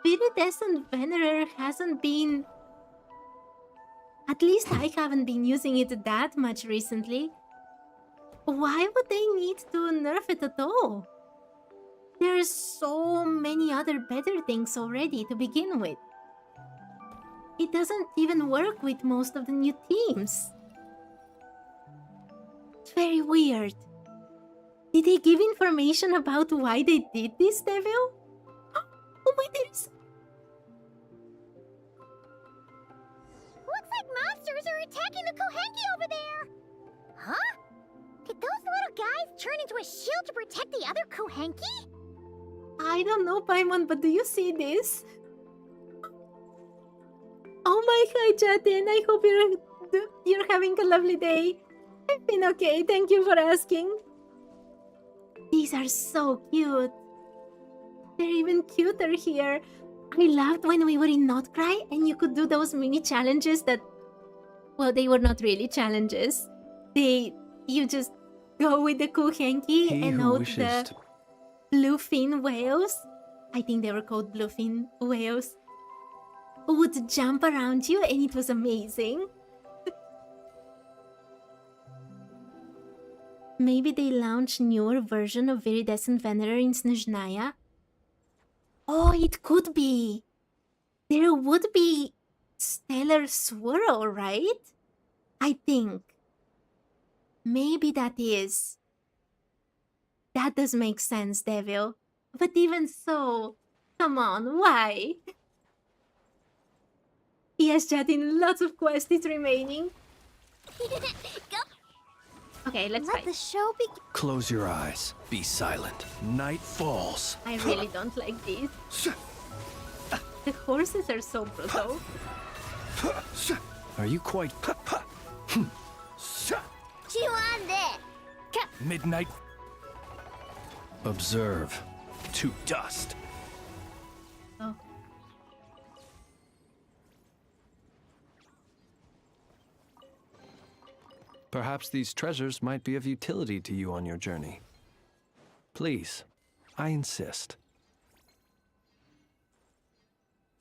Viridescent Venerer hasn't been... At least I haven't been using it that much recently. Why would they need to nerf it at all? There's so many other better things already to begin with. It doesn't even work with most of the new teams. It's very weird. Did they give information about why they did this, Devil? Oh my goodness! Looks like monsters are attacking the Kohenki over there! Huh? Did those little guys turn into a shield to protect the other Kohenki? I don't know, Paimon, but do you see this? Oh my, hi, Jatin. I hope you're having a lovely day. I've been okay, thank you for asking. These are so cute. They're even cuter here. I loved when we were in Notcry and you could do those mini challenges that... Well, they were not really challenges. You just go with the Kohenki and out the bluefin whales. I think they were called bluefin whales. Would jump around you and it was amazing. Maybe they launch newer version of Viridescent Venerer in Snezhnaya? Oh, it could be. There would be Stellar Swirl, right? I think. Maybe that is. That does make sense, Devil. But even so, come on, why? Yes, Jatin, lots of quests remaining. Go. Okay, let's Let fight. the show begin. Close your eyes. Be silent. Night falls. I really don't like this. The horses are so brutal. Are you quite... Chew on this. Midnight? Observe. To dust. Oh. Perhaps these treasures might be of utility to you on your journey. Please, I insist.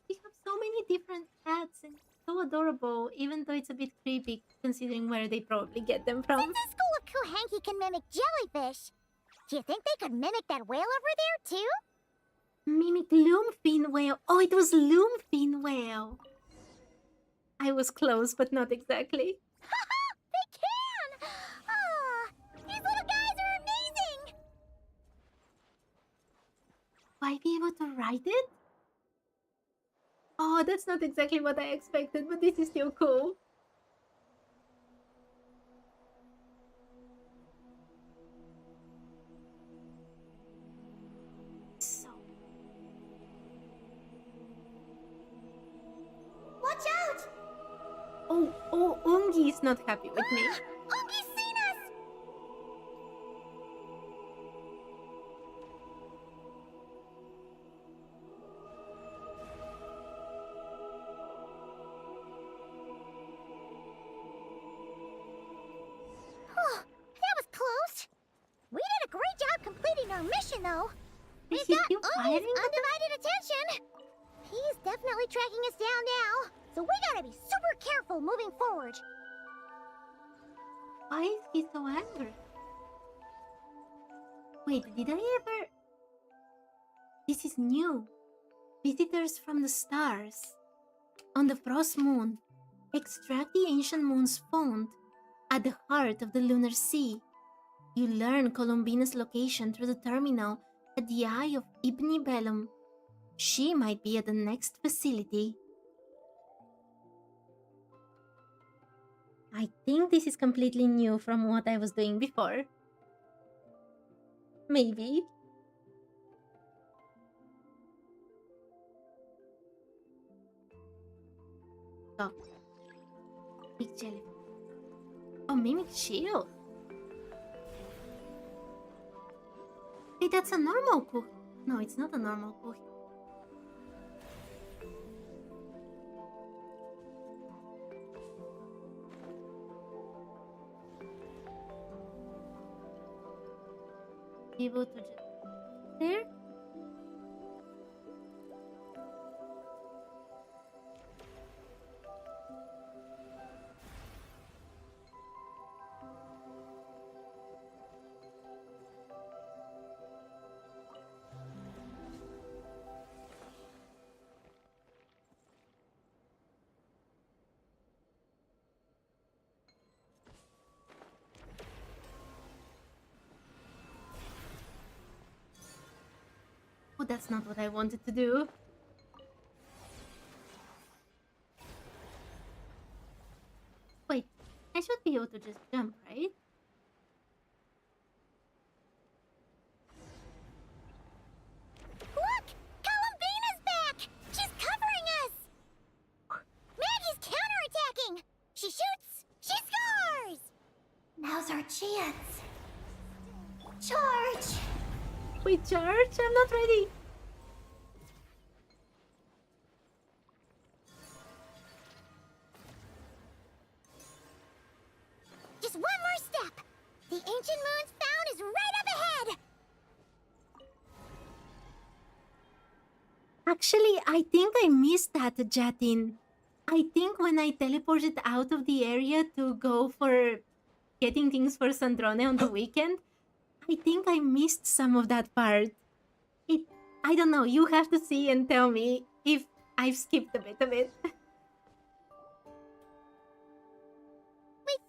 They have so many different hats and so adorable, even though it's a bit creepy considering where they probably get them from. Since a school of Kohenki can mimic jellyfish, do you think they could mimic that whale over there too? Mimic Loomfin whale. Oh, it was Loomfin whale. I was close, but not exactly. They can! Ah, these little guys are amazing! Will I be able to ride it? Oh, that's not exactly what I expected, but this is still cool. So... Watch out! Oh, Ungi is not happy with me. Ungi's seen us! Oh, that was close. We did a great job completing our mission, though. Is We've he got still Ungi's fighting? undivided attention. He's definitely tracking us down now, so we gotta be super careful moving forward. Why is he so angry? Wait, did I ever... This is new. Visitors from the stars. On the frost moon, extract the ancient moon's font at the heart of the lunar sea. You learn Columbina's location through the terminal at the Eye of Ibni Bellum. She might be at the next facility. I think this is completely new from what I was doing before. Maybe. Oh. Big jelly. Oh, Mimic Shield. Hey, that's a normal Kuh. No, it's not a normal Kuh. be able to just there. Oh, that's not what I wanted to do. Wait, I should be able to just jump, right? Look! Columbina's back! She's covering us! Maggie's counterattacking! She shoots! She scores! Now's our chance. Charge! Wait, charge? I'm not ready. Just one more step! The ancient moon's found is right up ahead! Actually, I think I missed that, Jatin. I think when I teleported out of the area to go for getting things for Sandrone on the weekend, I think I missed some of that part. I don't know, you have to see and tell me if I've skipped a bit of it. We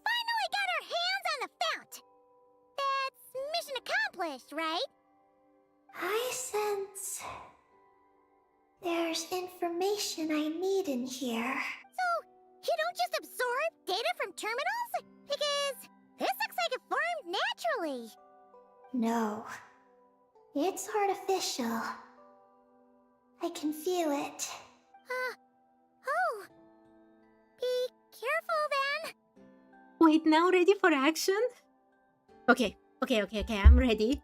finally got our hands on the fount! That's mission accomplished, right? I sense there's information I need in here. So, you don't just absorb data from terminals? Because this looks like it formed naturally. No, it's artificial. I can feel it. Oh. Be careful then. Wait, now ready for action? Okay, I'm ready.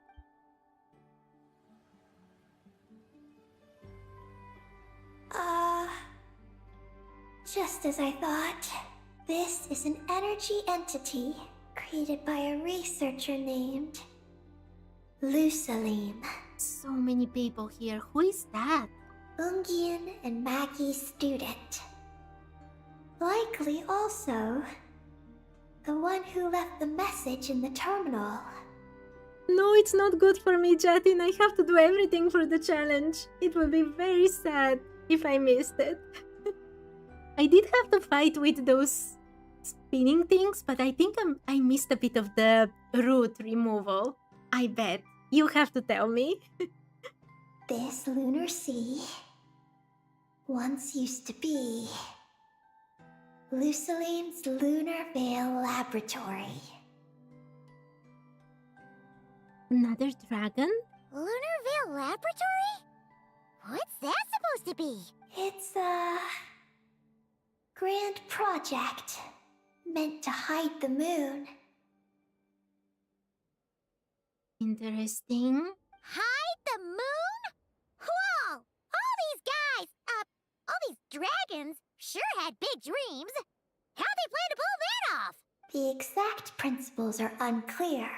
Just as I thought. This is an energy entity created by a researcher named Lusaline. So many people here. Who is that? Ungian and Maggie's student. Likely also the one who left the message in the terminal. No, it's not good for me, Jatin. I have to do everything for the challenge. It will be very sad if I missed it. I did have to fight with those spinning things, but I think I missed a bit of the root removal. I bet. You have to tell me. This lunar sea once used to be Luciline's Lunar Veil Laboratory. Another dragon? Lunar Veil Laboratory? What's that supposed to be? It's a grand project meant to hide the moon. Interesting. Hide the moon? Whoa! All these guys, all these dragons sure had big dreams. How'd they plan to pull that off? The exact principles are unclear,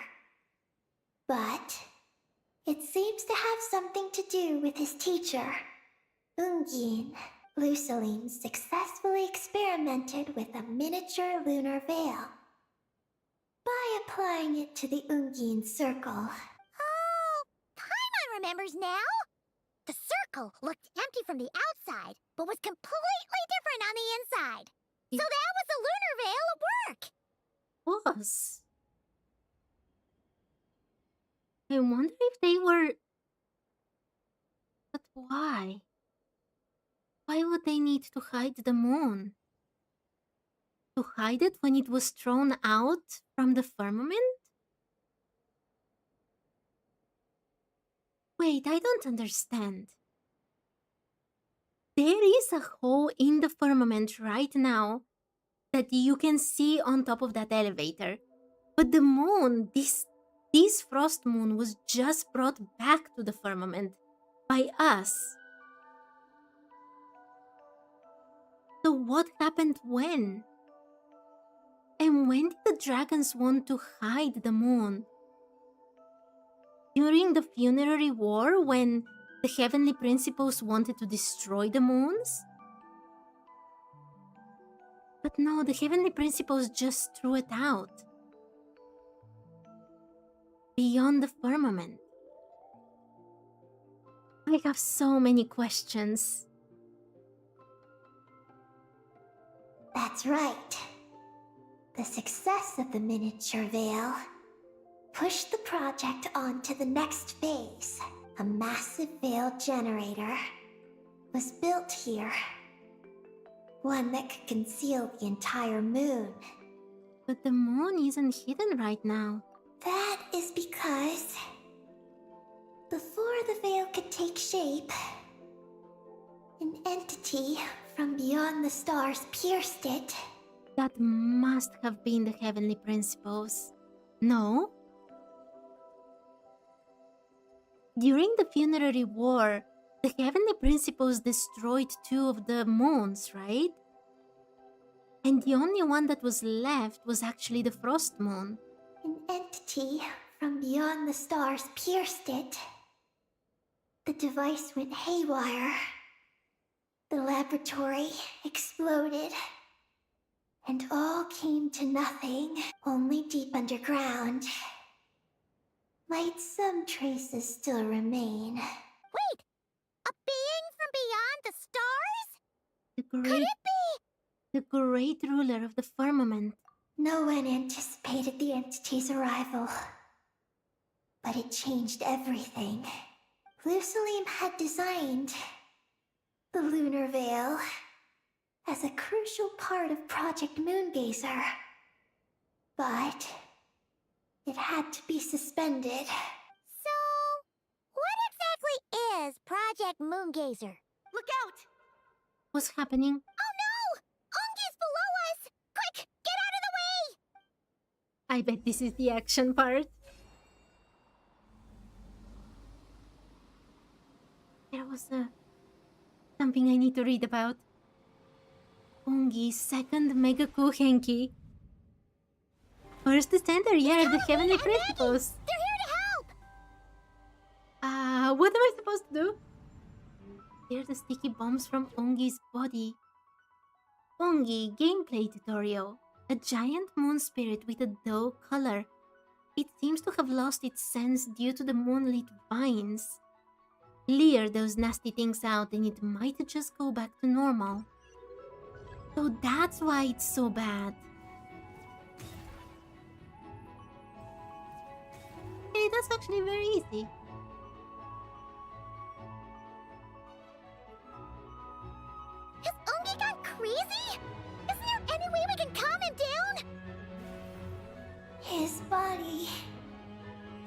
but it seems to have something to do with his teacher, Ungin. Lusaline successfully experimented with a miniature lunar veil by applying it to the Ungin circle. Oh, Paimon remembers now. The circle looked empty from the outside, but was completely different on the inside. So that was the lunar veil at work. Was. I wonder if they were... But why? Why would they need to hide the moon? To hide it when it was thrown out from the firmament? Wait, I don't understand. There is a hole in the firmament right now that you can see on top of that elevator. But the moon, this frost moon, was just brought back to the firmament by us. So what happened when? And when did the dragons want to hide the moon? During the Funerary War, when the Heavenly Principles wanted to destroy the moons? But no, the Heavenly Principles just threw it out. Beyond the firmament. I have so many questions. That's right. The success of the miniature veil pushed the project on to the next phase. A massive veil generator was built here. One that could conceal the entire moon. But the moon isn't hidden right now. That is because before the veil could take shape, an entity from beyond the stars pierced it. That must have been the Heavenly Principles. No? During the Funerary War, the Heavenly Principles destroyed 2 of the moons, right? And the only one that was left was actually the Frost Moon. An entity from beyond the stars pierced it. The device went haywire. The laboratory exploded. And all came to nothing. Only deep underground might some traces still remain. Wait! A being from beyond the stars? The Could great, it be? the great ruler of the firmament. No one anticipated the entity's arrival. But it changed everything. Lucilim had designed the lunar veil as a crucial part of Project Moongazer. But it had to be suspended. So, what exactly is Project Moongazer? Look out! What's happening? Oh no! Ongi's below us! Quick, get out of the way! I bet this is the action part. There was something I need to read about. Ungi's second Mega Henki. First Descender, yeah, the Heavenly Principles. They're here to help! What am I supposed to do? They're the sticky bombs from Ungi's body. Ungi gameplay tutorial. A giant moon spirit with a dough color. It seems to have lost its sense due to the moonlit vines. Clear those nasty things out and it might just go back to normal. So that's why it's so bad. Hey, that's actually very easy. Has Ongi gone crazy? Isn't there any way we can calm him down? His body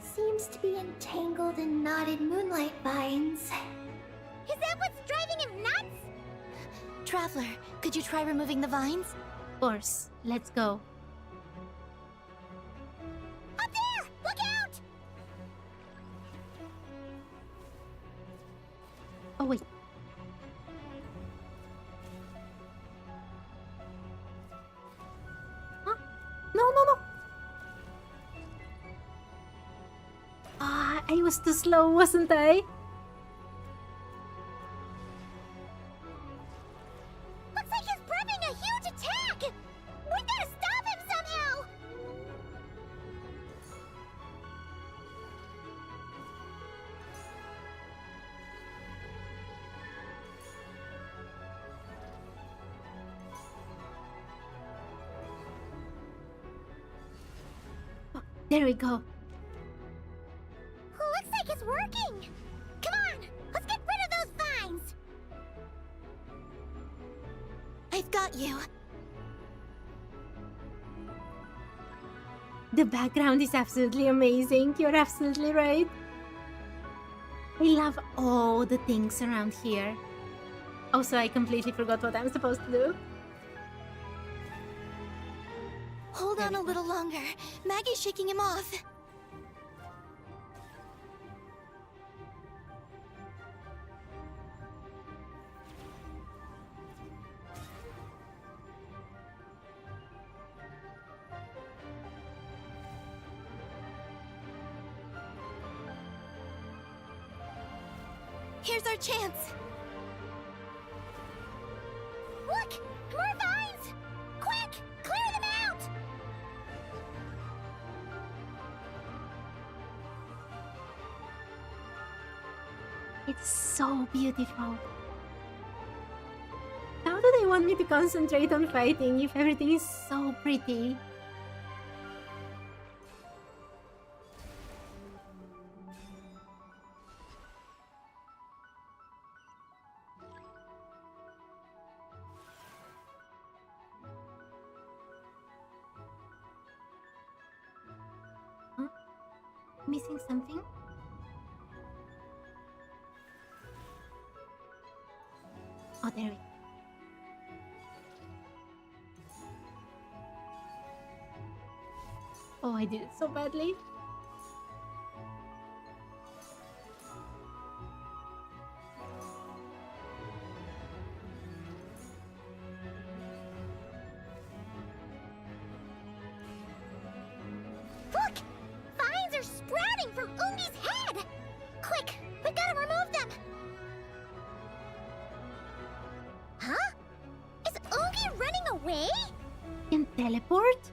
seems to be entangled in knotted moonlight vines. Is that what's driving him nuts? Traveler, could you try removing the vines? Of course, let's go. Up there! Look out! Oh wait. Huh? No. I was too slow, wasn't I? Looks like he's prepping a huge attack! We gotta stop him somehow! Oh, there we go. Looks like it's working! Come on, let's get rid of those vines! I've got you. The background is absolutely amazing. You're absolutely right. I love all the things around here. Also, I completely forgot what I'm supposed to do. Hold on a little longer. Maggie's shaking him off. Here's our chance! Look! More vines! Quick! Clear them out! It's so beautiful. How do they want me to concentrate on fighting if everything is so pretty? Huh? Missing something? Oh, there we go. Oh, I did it so badly. Look! Vines are sprouting from Ungi's head! Quick! We gotta remove them! Huh? Is Ungi running away? Can teleport?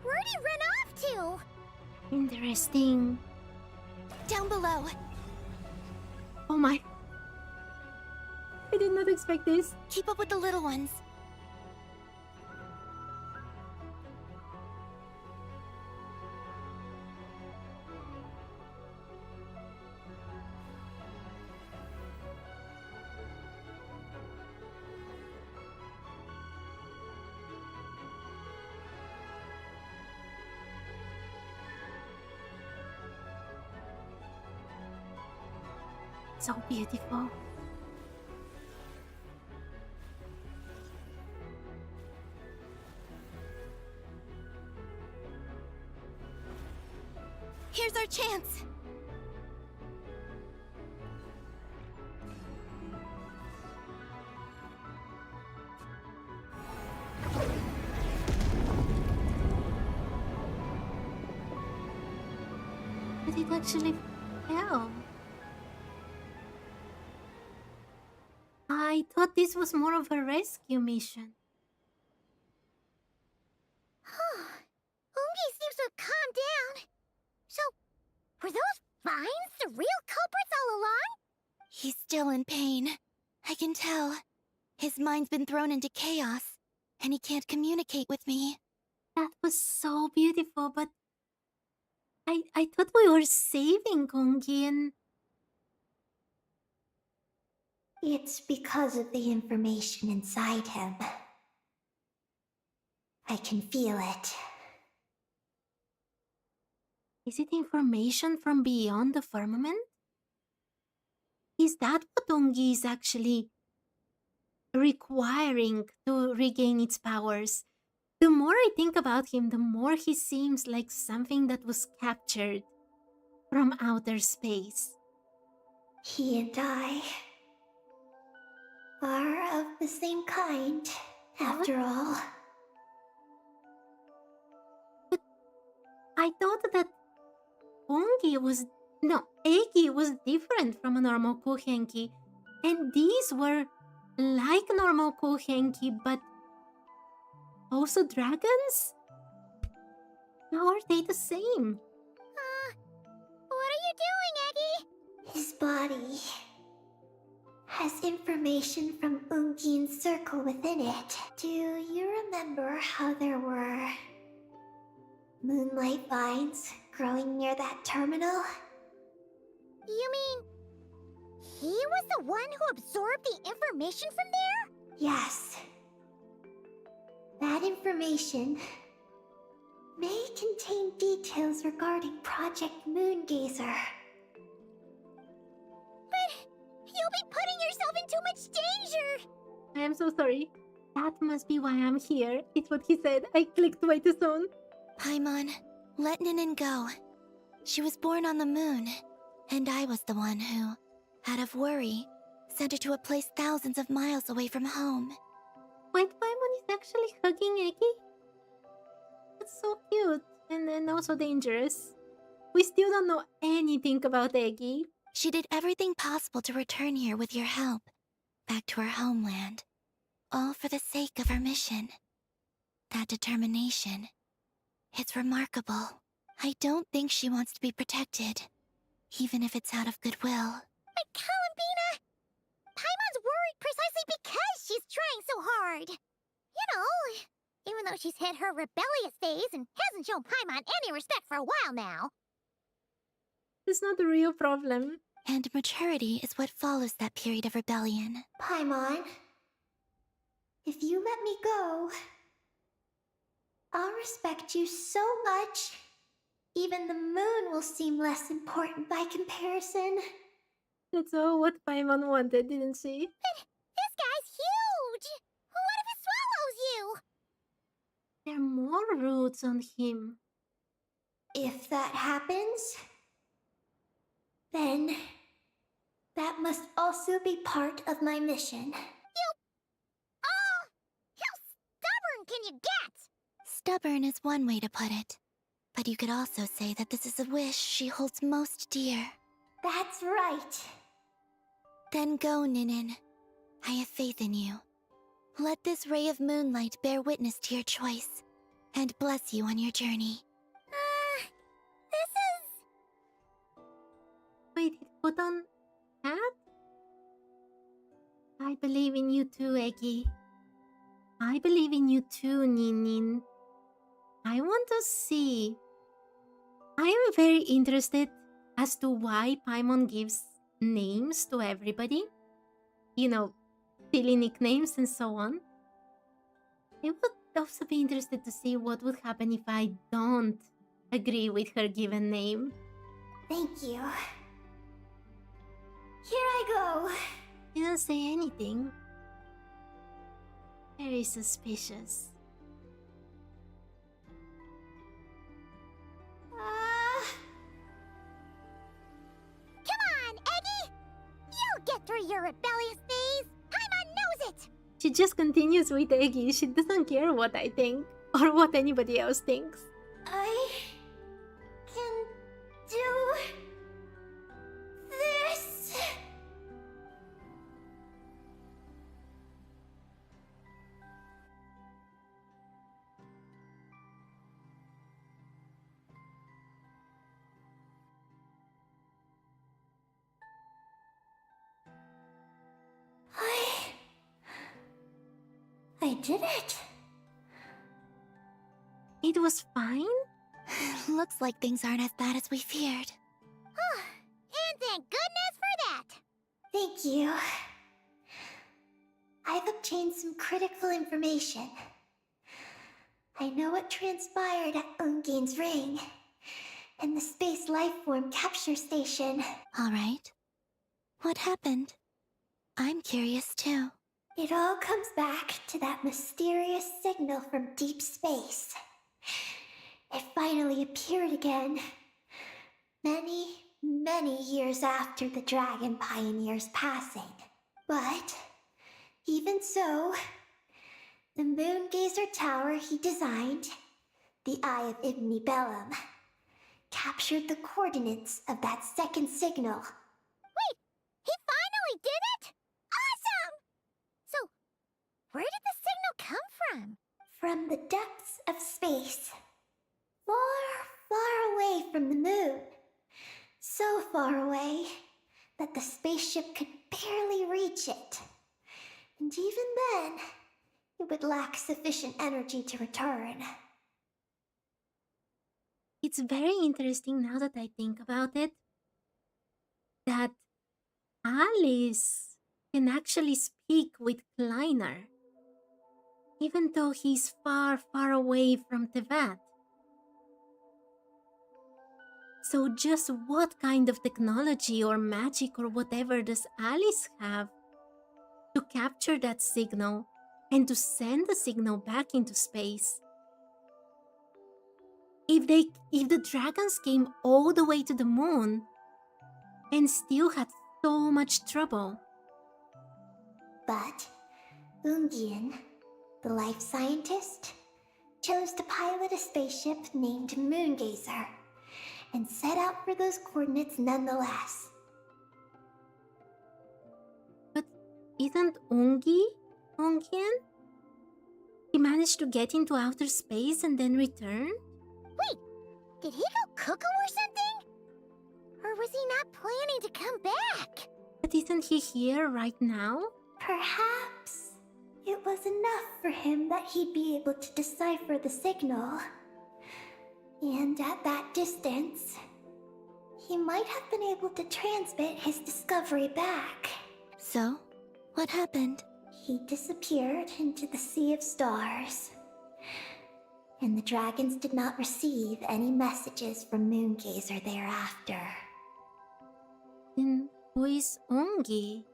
Where'd he run off to? Interesting. Down below! Oh my. I did not expect this. Keep up with the little ones. So beautiful. Here's our chance! But it actually fell. I thought this was more of a rescue mission. Ungi seems to have calmed down. So, were those vines the real culprits all along? He's still in pain. I can tell. His mind's been thrown into chaos, and he can't communicate with me. That was so beautiful, but I thought we were saving Kongi and It's because of the information inside him. I can feel it. is it information from beyond the firmament? Is that what Ongi is actually requiring to regain its powers? The more I think about him, the more he seems like something that was captured from outer space. He and I are of the same kind, after all. I thought that Ongi was... No, Egi was different from a normal Kohenki. And these were like normal Kohenki, but also dragons? How are they the same? What are you doing, Eggy? His body has information from Ungin's circle within it. Do you remember how there were moonlight vines growing near that terminal? You mean he was the one who absorbed the information from there? Yes. That information may contain details regarding Project Moongazer. But you'll be putting yourself in too much danger! I am so sorry. That must be why I'm here. It's what he said. I clicked way too soon. Paimon, let Ninin go. She was born on the moon, and I was the one who, out of worry, sent her to a place thousands of miles away from home. White Paimon is actually hugging Eki? That's so cute. And then also dangerous. We still don't know anything about Eggy. She did everything possible to return here with your help, back to her homeland. All for the sake of her mission. That determination. It's remarkable. I don't think she wants to be protected, even if it's out of goodwill. But Columbina, Paimon's worried precisely because she's trying so hard. You know, even though she's hit her rebellious phase and hasn't shown Paimon any respect for a while now. It's not the real problem. And maturity is what follows that period of rebellion. Paimon, if you let me go, I'll respect you so much. Even the moon will seem less important by comparison. That's all what Paimon wanted, didn't she? This guy's huge! What if it swallows you? There are more roots on him. If that happens, then that must also be part of my mission. How stubborn can you get? Stubborn is one way to put it. But you could also say that this is a wish she holds most dear. That's right. Then go, Ninin. I have faith in you. Let this ray of moonlight bear witness to your choice, and bless you on your journey. This is... Wait, it put on hat? I believe in you too, Eggy. I believe in you too, Ninin. I want to see. I am very interested as to why Paimon gives names to everybody. You know, silly nicknames and so on. I would also be interested to see what would happen if I don't agree with her given name. Thank you. Here I go. She didn't say anything. Very suspicious. Come on, Eggy! You'll get through your rebellious phase! Paimon knows it! She just continues with Eggy. She doesn't care what I think or what anybody else thinks. I can do this. I did it. It was fine? Looks like things aren't as bad as we feared. And thank goodness for that! Thank you. I've obtained some critical information. I know what transpired at Ungain's ring and the space lifeform capture station. All right. What happened? I'm curious too. It all comes back to that mysterious signal from deep space. It finally appeared again. Many years after the Dragon Pioneer's passing. But, even so, the Moongazer Tower he designed, the Eye of Ibni Bellum, captured the coordinates of that second signal. Wait! He finally did it?! Awesome! So, where did the signal come from? From the depths of space. Far away from the moon. So far away that the spaceship could barely reach it. And even then, it would lack sufficient energy to return. It's very interesting now that I think about it, that Alice can actually speak with Kleiner, even though he's far away from Teyvat. So just what kind of technology or magic or whatever does Alice have to capture that signal and to send the signal back into space? If the dragons came all the way to the moon and still had so much trouble. But Ungien, the life scientist, chose to pilot a spaceship named Moongazer and set out for those coordinates nonetheless. But isn't Ongyan? He managed to get into outer space and then return? Wait, did he go cuckoo or something? Or was he not planning to come back? But isn't he here right now? Perhaps it was enough for him that he'd be able to decipher the signal. And at that distance, he might have been able to transmit his discovery back. So, what happened? He disappeared into the sea of stars. And the dragons did not receive any messages from Moongazer thereafter. Then who is Ongi?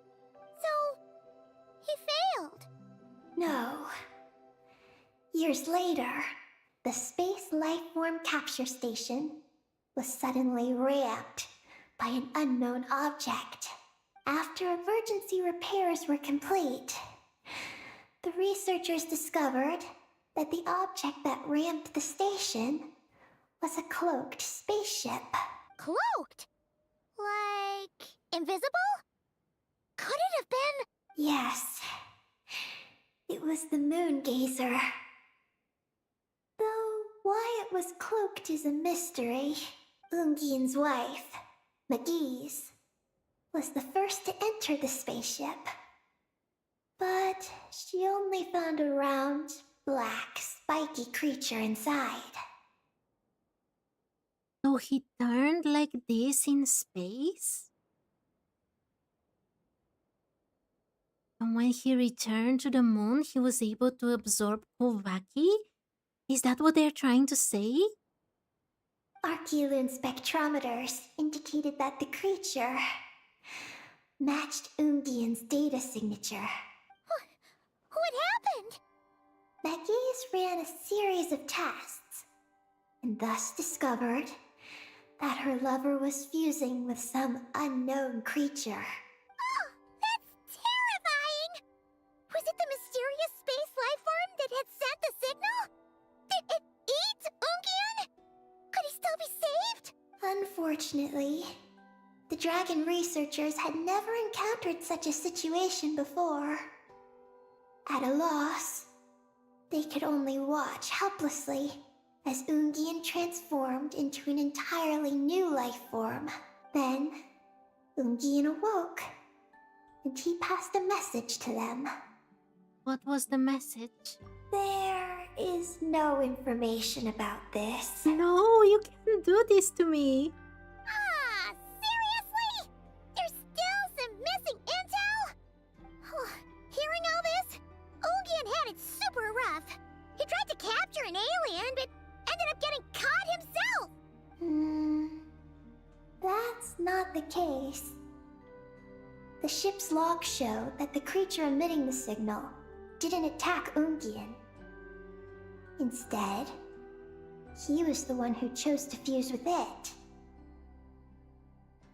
So, he failed. No. Years later, the Space Lifeform Capture Station was suddenly ramped by an unknown object. After emergency repairs were complete, the researchers discovered that the object that ramped the station was a cloaked spaceship. Cloaked? Like, invisible? Could it have been? Yes, it was the Moongazer. Though why it was cloaked is a mystery. Ungyen's wife, McGee's, was the first to enter the spaceship. But she only found a round, black, spiky creature inside. So he turned like this in space? And when he returned to the moon, he was able to absorb Kovaki? Is that what they're trying to say? Archeloon spectrometers indicated that the creature matched Ungyen's data signature. What happened? McGee's ran a series of tests, and thus discovered that her lover was fusing with some unknown creature. Oh, that's terrifying! Was it the mysterious space life form that had sent the signal? Did it eat Ungyen? Could he still be saved? Unfortunately, the dragon researchers had never encountered such a situation before. At a loss, they could only watch helplessly as Ungyen transformed into an entirely new life form. Then, Ungyen awoke, and he passed a message to them. What was the message? There is no information about this. No, you can't do this to me. Ah, seriously? There's still some missing intel? Hearing all this, Ungyen had it super rough. He tried to capture an alien, but ended up getting caught himself. That's not the case. The ship's logs show that the creature emitting the signal didn't attack Ungyen. Instead, he was the one who chose to fuse with it.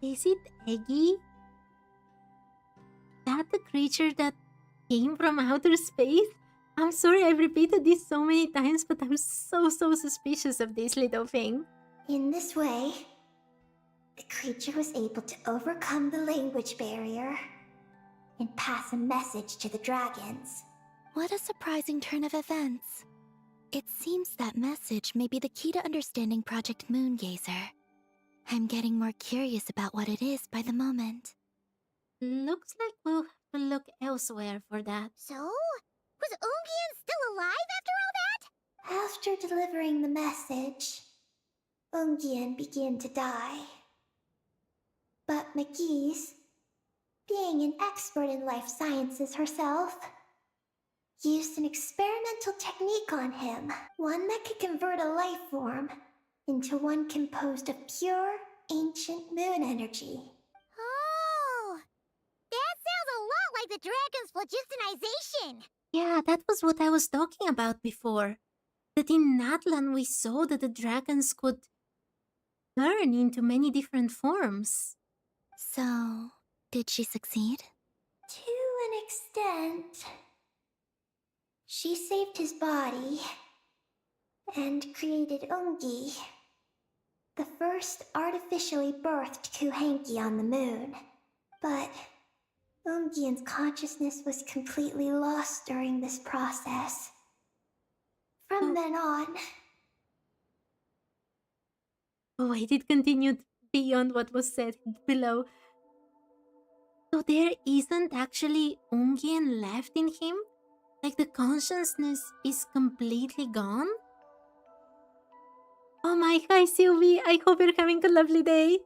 Is it Eggy? That the creature that came from outer space? I'm sorry I've repeated this so many times, but I'm so suspicious of this little thing. In this way, the creature was able to overcome the language barrier and pass a message to the dragons. What a surprising turn of events. It seems that message may be the key to understanding Project Moongazer. I'm getting more curious about what it is by the moment. Looks like we'll have to look elsewhere for that. So, was Ungyen still alive after all that? After delivering the message, Ungyen began to die. But McGee's, being an expert in life sciences herself, used an experimental technique on him, one that could convert a life form into one composed of pure, ancient moon energy. Oh, that sounds a lot like the dragon's phlogistonization. Yeah, that was what I was talking about before. That in Natlan we saw that the dragons could turn into many different forms. So, did she succeed? To an extent. She saved his body and created Ungi, the first artificially birthed Kuhanki on the moon. But Ungian's consciousness was completely lost during this process. From then on, Wait, it continued beyond what was said below. So there isn't actually Ungien left in him? Like the consciousness is completely gone? Oh my, hi Sylvie, I hope you're having a lovely day.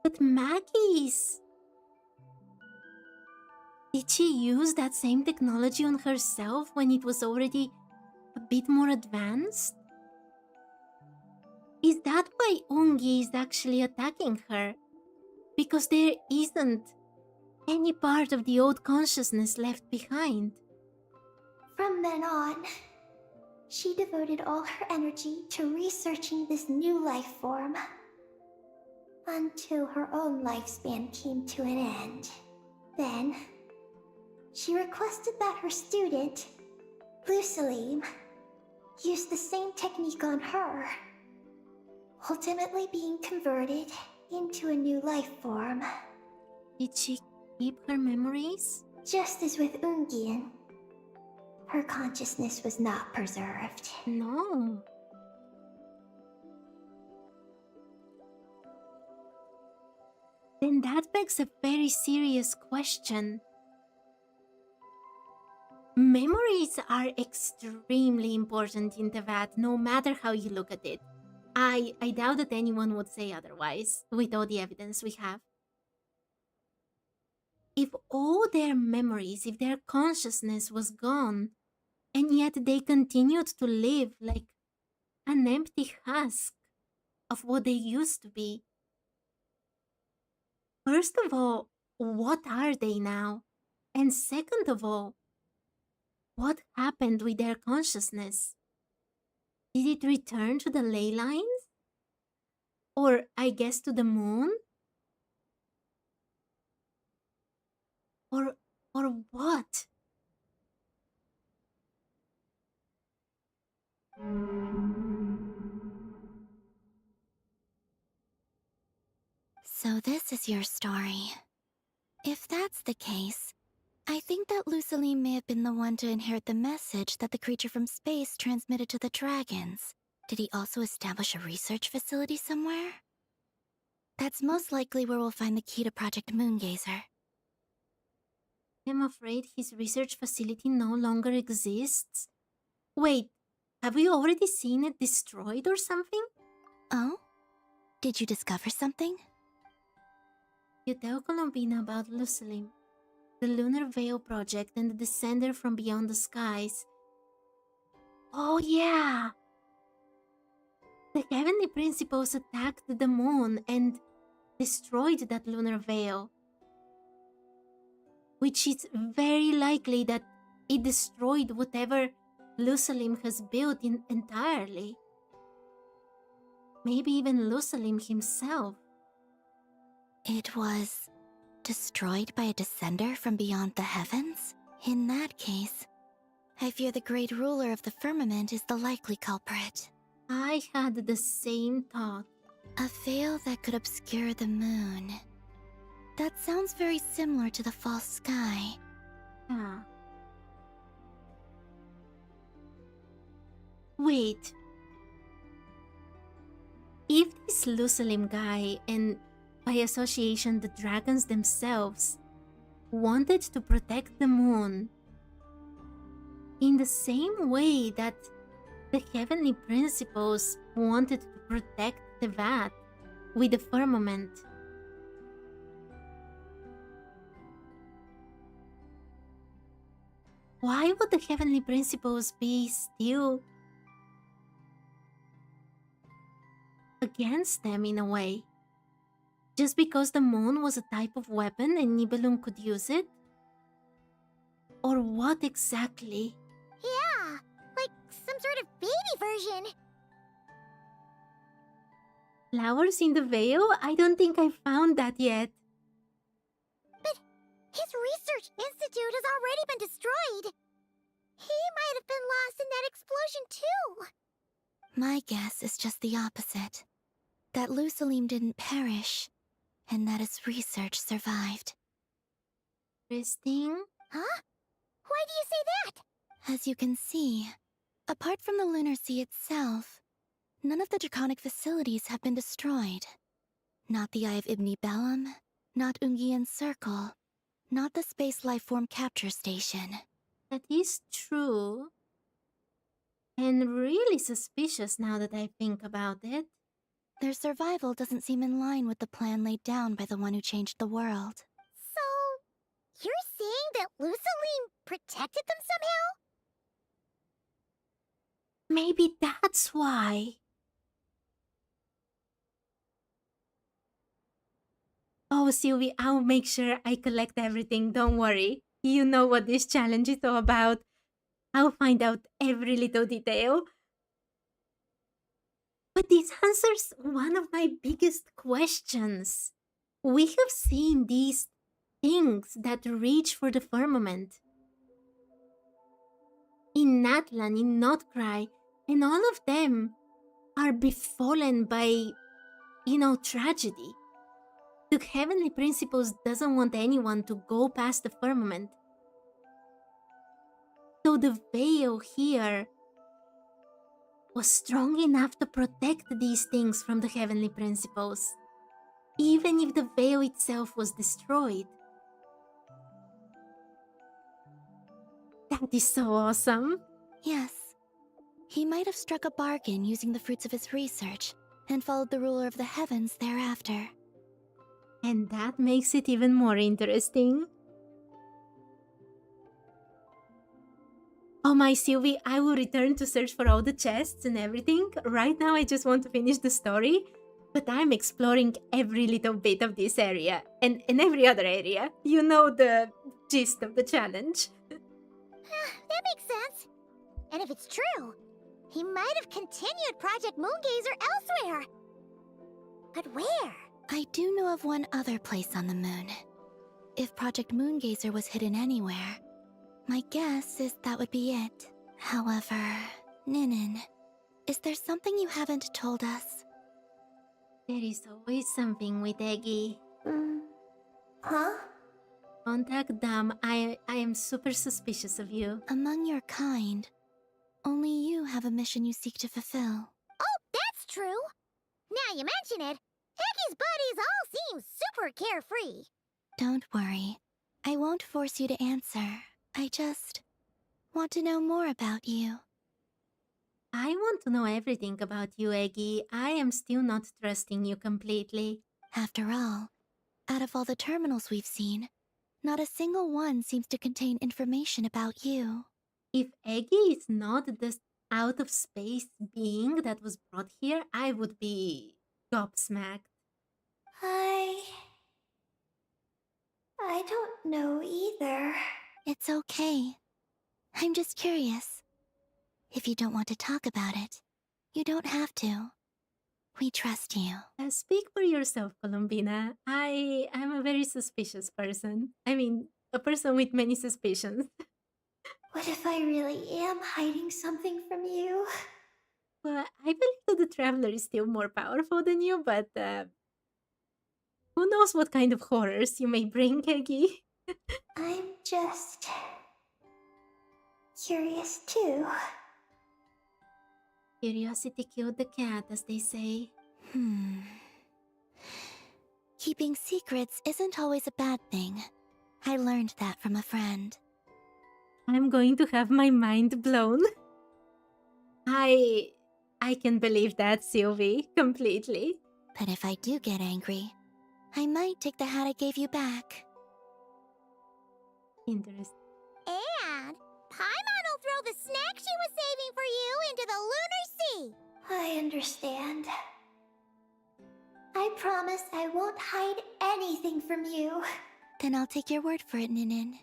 But Maggie's... Did she use that same technology on herself when it was already a bit more advanced? Is that why Ungi is actually attacking her? Because there isn't any part of the old consciousness left behind. from then on, she devoted all her energy to researching this new life form. Until her own lifespan came to an end. Then, she requested that her student, Lusalim, use the same technique on her, ultimately being converted into a new life form. Did she keep her memories? Just as with Ungian, her consciousness was not preserved. No. Then that begs a very serious question. Memories are extremely important in Teyvat, no matter how you look at it. I doubt that anyone would say otherwise, with all the evidence we have. If all their memories, if their consciousness was gone, and yet they continued to live like an empty husk of what they used to be. First of all, what are they now? And second of all, what happened with their consciousness? Did it return to the ley lines? Or, I guess, to the moon? Or what? So this is your story. If that's the case, I think that Lusaline may have been the one to inherit the message that the creature from space transmitted to the dragons. Did he also establish a research facility somewhere? That's most likely where we'll find the key to Project Moongazer. I'm afraid his research facility no longer exists. Wait, have we already seen it destroyed or something? Oh? Did you discover something? You tell Colombina about Lusalim, the Lunar Veil Project, and the Descender from Beyond the Skies. Oh yeah! The Heavenly Principles attacked the moon and destroyed that lunar veil. Which is very likely that it destroyed whatever Lusalim has built entirely. Maybe even Lusalim himself. It was destroyed by a descender from beyond the heavens? In that case, I fear the great ruler of the firmament is the likely culprit. I had the same thought. A veil that could obscure the moon. That sounds very similar to the false sky. Ah. Wait. If this Lusalim guy, and by association the dragons themselves, wanted to protect the moon in the same way that the Heavenly Principles wanted to protect Teyvat with the firmament, why would the Heavenly Principles be still against them in a way? Just because the moon was a type of weapon and Nibelung could use it? Or what exactly? Yeah, like some sort of baby version. Flowers in the veil? I don't think I found that yet. But his research institute has already been destroyed. He might have been lost in that explosion too. My guess is just the opposite. That Lusalim didn't perish, and that his research survived. Interesting. Huh? Why do you say that? As you can see, apart from the Lunar Sea itself, none of the draconic facilities have been destroyed. Not the Eye of Ibni Bellum, not Ungian's Circle, not the Space Lifeform Capture Station. That is true. And really suspicious now that I think about it. Their survival doesn't seem in line with the plan laid down by the one who changed the world. So, you're saying that Lusaline protected them somehow? Maybe that's why. Oh, Sylvie, I'll make sure I collect everything. Don't worry. You know what this challenge is all about. I'll find out every little detail. But this answers one of my biggest questions. We have seen these things that reach for the firmament. In Natlan, in Notcry, and all of them are befallen by, tragedy. The Heavenly Principles doesn't want anyone to go past the firmament. So the veil here was strong enough to protect these things from the Heavenly Principles, even if the veil itself was destroyed. That is so awesome. Yes. He might have struck a bargain using the fruits of his research and followed the ruler of the heavens thereafter. And that makes it even more interesting. Oh my, Sylvie, I will return to search for all the chests and everything. Right now I just want to finish the story, but I'm exploring every little bit of this area and every other area. You know the gist of the challenge. That makes sense. And if it's true, he might have continued Project Moongazer elsewhere. But where? I do know of one other place on the moon. If Project Moongazer was hidden anywhere, my guess is that would be it. However, Ninin, is there something you haven't told us? There is always something with Eggy. Huh? Contact Dam, I am super suspicious of you. Among your kind, only you have a mission you seek to fulfill. Oh, that's true. Now you mention it, Eggy's buddies all seem super carefree. Don't worry. I won't force you to answer. I just want to know more about you. I want to know everything about you, Eggy. I am still not trusting you completely. After all, out of all the terminals we've seen, not a single one seems to contain information about you. If Eggy is not the out-of-space being that was brought here, I would be gobsmacked. I don't know either. It's okay. I'm just curious. If you don't want to talk about it, you don't have to. We trust you. Speak for yourself, Columbina. I am a very suspicious person. I mean, a person with many suspicions. What if I really am hiding something from you? Well, I believe that the Traveler is still more powerful than you, but who knows what kind of horrors you may bring, Eggy? I'm just curious too. Curiosity killed the cat, as they say. Keeping secrets isn't always a bad thing. I learned that from a friend. I'm going to have my mind blown. I can believe that, Sylvie, completely. But if I do get angry, I might take the hat I gave you back. Interesting. And Paimon will throw the snack she was saving for you into the Lunar Sea. I understand. I promise I won't hide anything from you. Then I'll take your word for it, Ninin.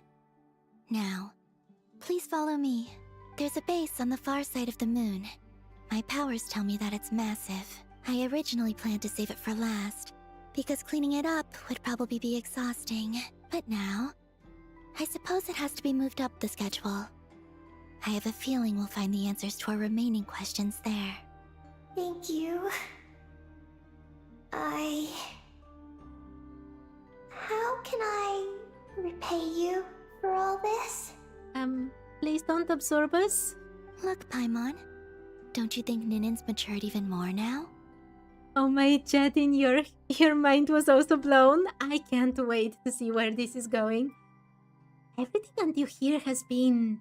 Now, please follow me. There's a base on the far side of the moon. My powers tell me that it's massive. I originally planned to save it for last, because cleaning it up would probably be exhausting. But now, I suppose it has to be moved up the schedule. I have a feeling we'll find the answers to our remaining questions there. Thank you. How can I repay you for all this? Please don't absorb us. Look, Paimon. Don't you think Ninin's matured even more now? Oh my Jatin, your mind was also blown. I can't wait to see where this is going. Everything until here has been...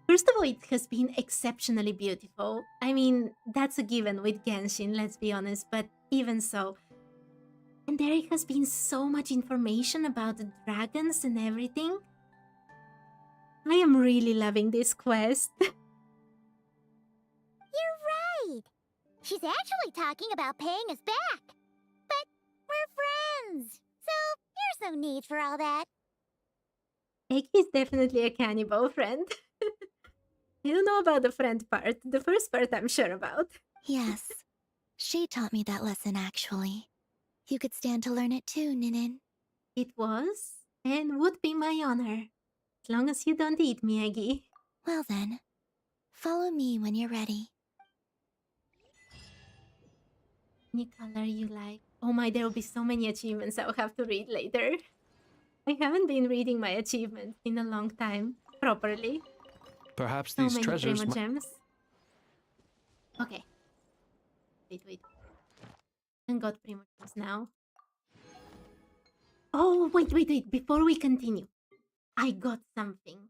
First of all, it has been exceptionally beautiful. I mean, that's a given with Genshin, let's be honest, but even so. And there has been so much information about the dragons and everything. I am really loving this quest. You're right. She's actually talking about paying us back. But we're friends, so there's no need for all that. Eki is definitely a cannibal friend. I don't know about the friend part. The first part I'm sure about. Yes. She taught me that lesson, actually. You could stand to learn it too, Ninin. It was and would be my honor. As long as you don't eat me, Eki. Well then, follow me when you're ready. Any color you like. Oh my, there will be so many achievements I'll have to read later. I haven't been reading my achievements in a long time, properly. Perhaps So these many treasures Primo might... gems. Okay. Wait. I got Primo gems now. Oh, wait. Before we continue, I got something.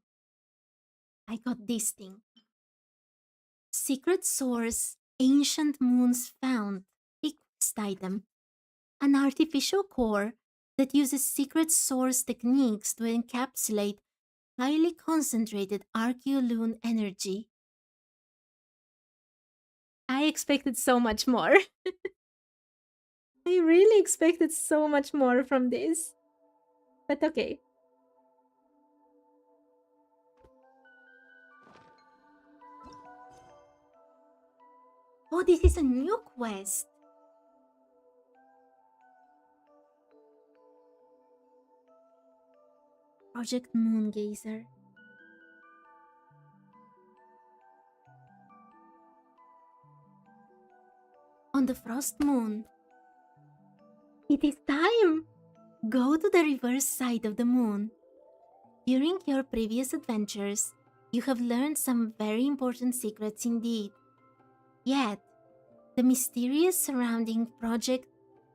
I got this thing. Secret Source Ancient Moons Found. A quest item. An artificial core that uses secret source techniques to encapsulate highly concentrated Archeolune energy. I expected so much more. I really expected so much more from this. But okay. Oh, this is a new quest. Project Moongazer. On the Frost Moon. It is time! Go to the reverse side of the moon. During your previous adventures, you have learned some very important secrets indeed. Yet, the mysteries surrounding Project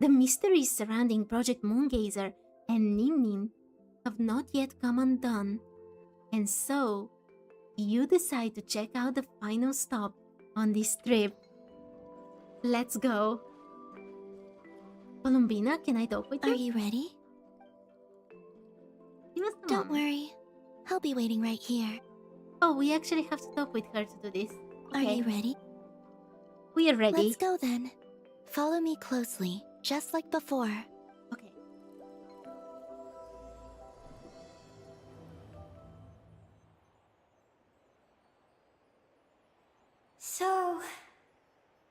Moongazer and Nin have not yet come undone, and so you decide to check out the final stop on this trip. Let's go. Columbina, can I talk with you? Are you ready? Give us a Don't moment. worry. I'll be waiting right here. Oh, we actually have to talk with her to do this. Are Okay. you ready? We are ready. Let's go then. Follow me closely, just like before. Okay. So,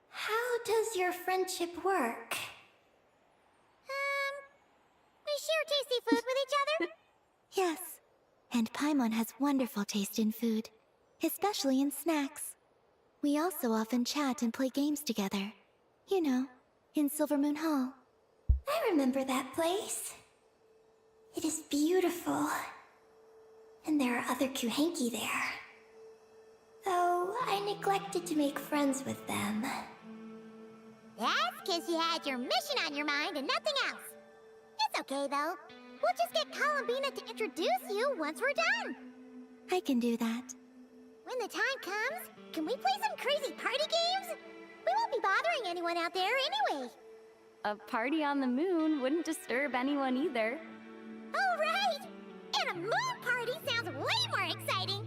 how does your friendship work? We share tasty food with each other? Yes. And Paimon has wonderful taste in food, especially in snacks. We also often chat and play games together. You know, in Silvermoon Hall. I remember that place. It is beautiful. And there are other Kuhenki there. Though I neglected to make friends with them. That's because you had your mission on your mind and nothing else. It's okay, though. We'll just get Columbina to introduce you once we're done. I can do that. When the time comes, can we play some crazy party games? We won't be bothering anyone out there anyway. A party on the moon wouldn't disturb anyone either. Oh, right! And a moon party sounds way more exciting.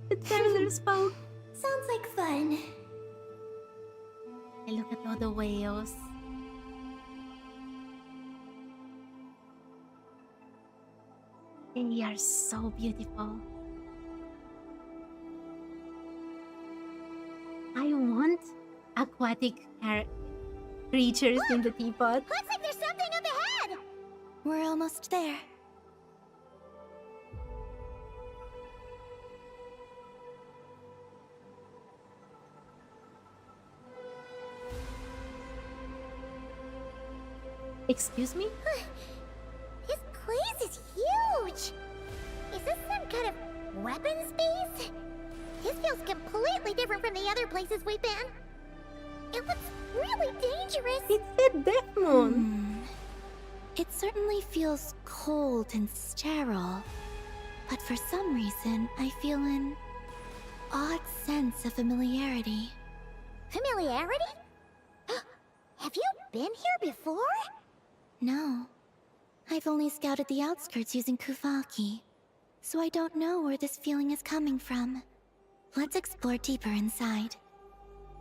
The traveler spoke. Sounds like fun. I look at all the whales. They are so beautiful. I want aquatic creatures in the teapot. Looks like there's something up ahead. We're almost there. Excuse me? This place is huge! Is this some kind of weapons base? This feels completely different from the other places we've been. It looks really dangerous. It's a death moon. It certainly feels cold and sterile. But for some reason, I feel an odd sense of familiarity. Familiarity? Have you been here before? No. I've only scouted the outskirts using Kuvaki, so I don't know where this feeling is coming from. Let's explore deeper inside.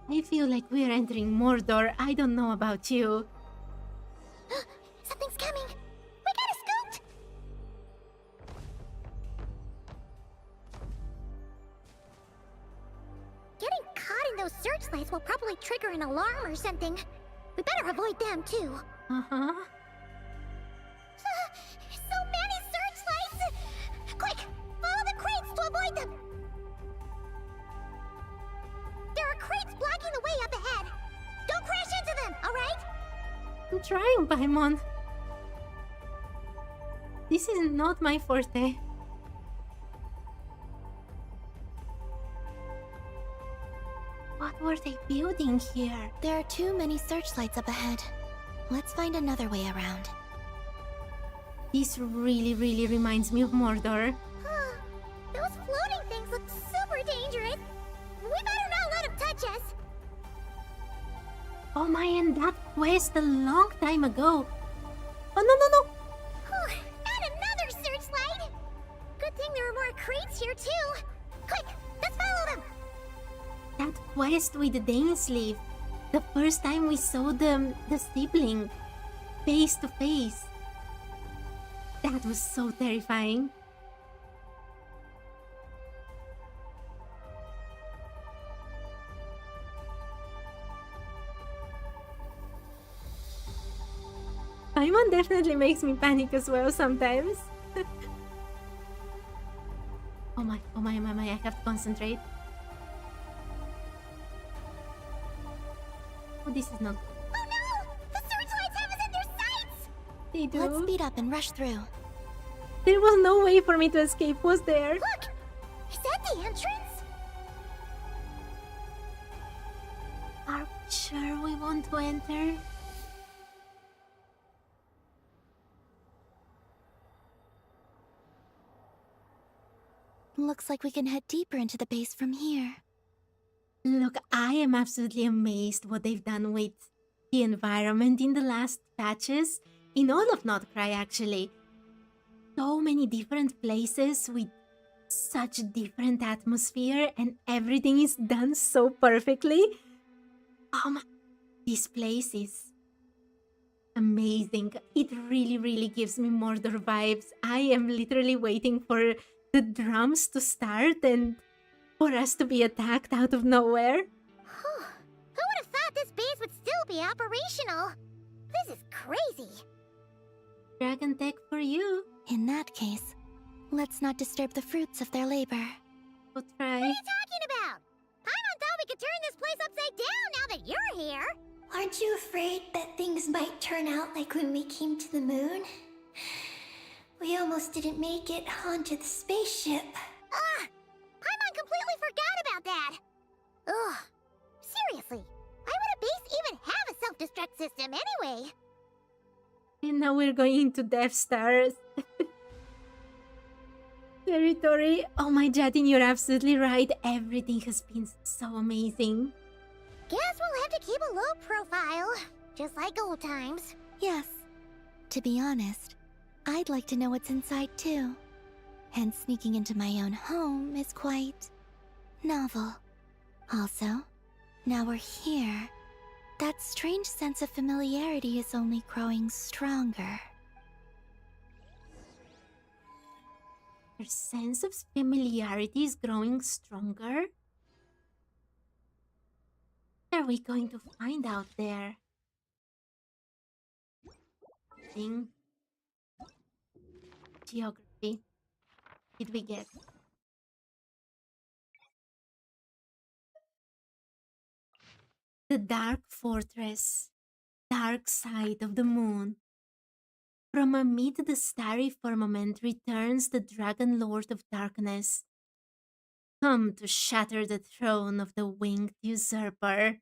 I feel like we're entering Mordor. I don't know about you. Something's coming. We gotta scoot. Getting caught in those searchlights will probably trigger an alarm or something. We better avoid them too. Uh-huh. So many searchlights! Quick, follow the crates to avoid them. There are crates blocking the way up ahead. Don't crash into them, all right? I'm trying, Paimon. This is not my forte. What were they building here? There are too many searchlights up ahead. Let's find another way around. This really reminds me of Mordor. Those floating things look super dangerous. We better not let them touch us. Oh my, and that quest a long time ago. Oh no. And another searchlight. Good thing there are more crates here too. Quick, let's follow them. That quest with the Dainsleif. The first time we saw the sibling face to face. That was so terrifying. Paimon definitely makes me panic as well sometimes. Oh my, I have to concentrate. Oh, this is not good. Oh no! The searchlights have us in their sights! They do. Let's speed up and rush through. There was no way for me to escape, was there? Look! Is that the entrance? Are we sure we want to enter? Looks like we can head deeper into the base from here. Look, I am absolutely amazed what they've done with the environment in the last patches. In all of Notcry, actually. So many different places with such different atmosphere, and everything is done so perfectly. Oh my, this place is amazing. It really gives me Mordor vibes. I am literally waiting for the drums to start and for us to be attacked out of nowhere. Who would have thought this base would still be operational? This is crazy. Dragon tech for you. In that case, let's not disturb the fruits of their labor. We'll try. What are you talking about? Paimon thought we could turn this place upside down now that you're here. Aren't you afraid that things might turn out like when we came to the moon? We almost didn't make it onto the spaceship. Paimon completely forgot about that. Ugh. Seriously, why would a base even have a self-destruct system anyway? And now we're going into Death Stars territory. Oh my Jatin, you're absolutely right. Everything has been so amazing. Guess we'll have to keep a low profile, just like old times. Yes. To be honest, I'd like to know what's inside too. And sneaking into my own home is quite novel. Also, now we're here. That strange sense of familiarity is only growing stronger. Your sense of familiarity is growing stronger. What are we going to find out there? Thing. Geography. Did we get? The Dark Fortress. Dark side of the moon. From amid the starry firmament returns the Dragon Lord of Darkness, come to shatter the throne of the winged usurper,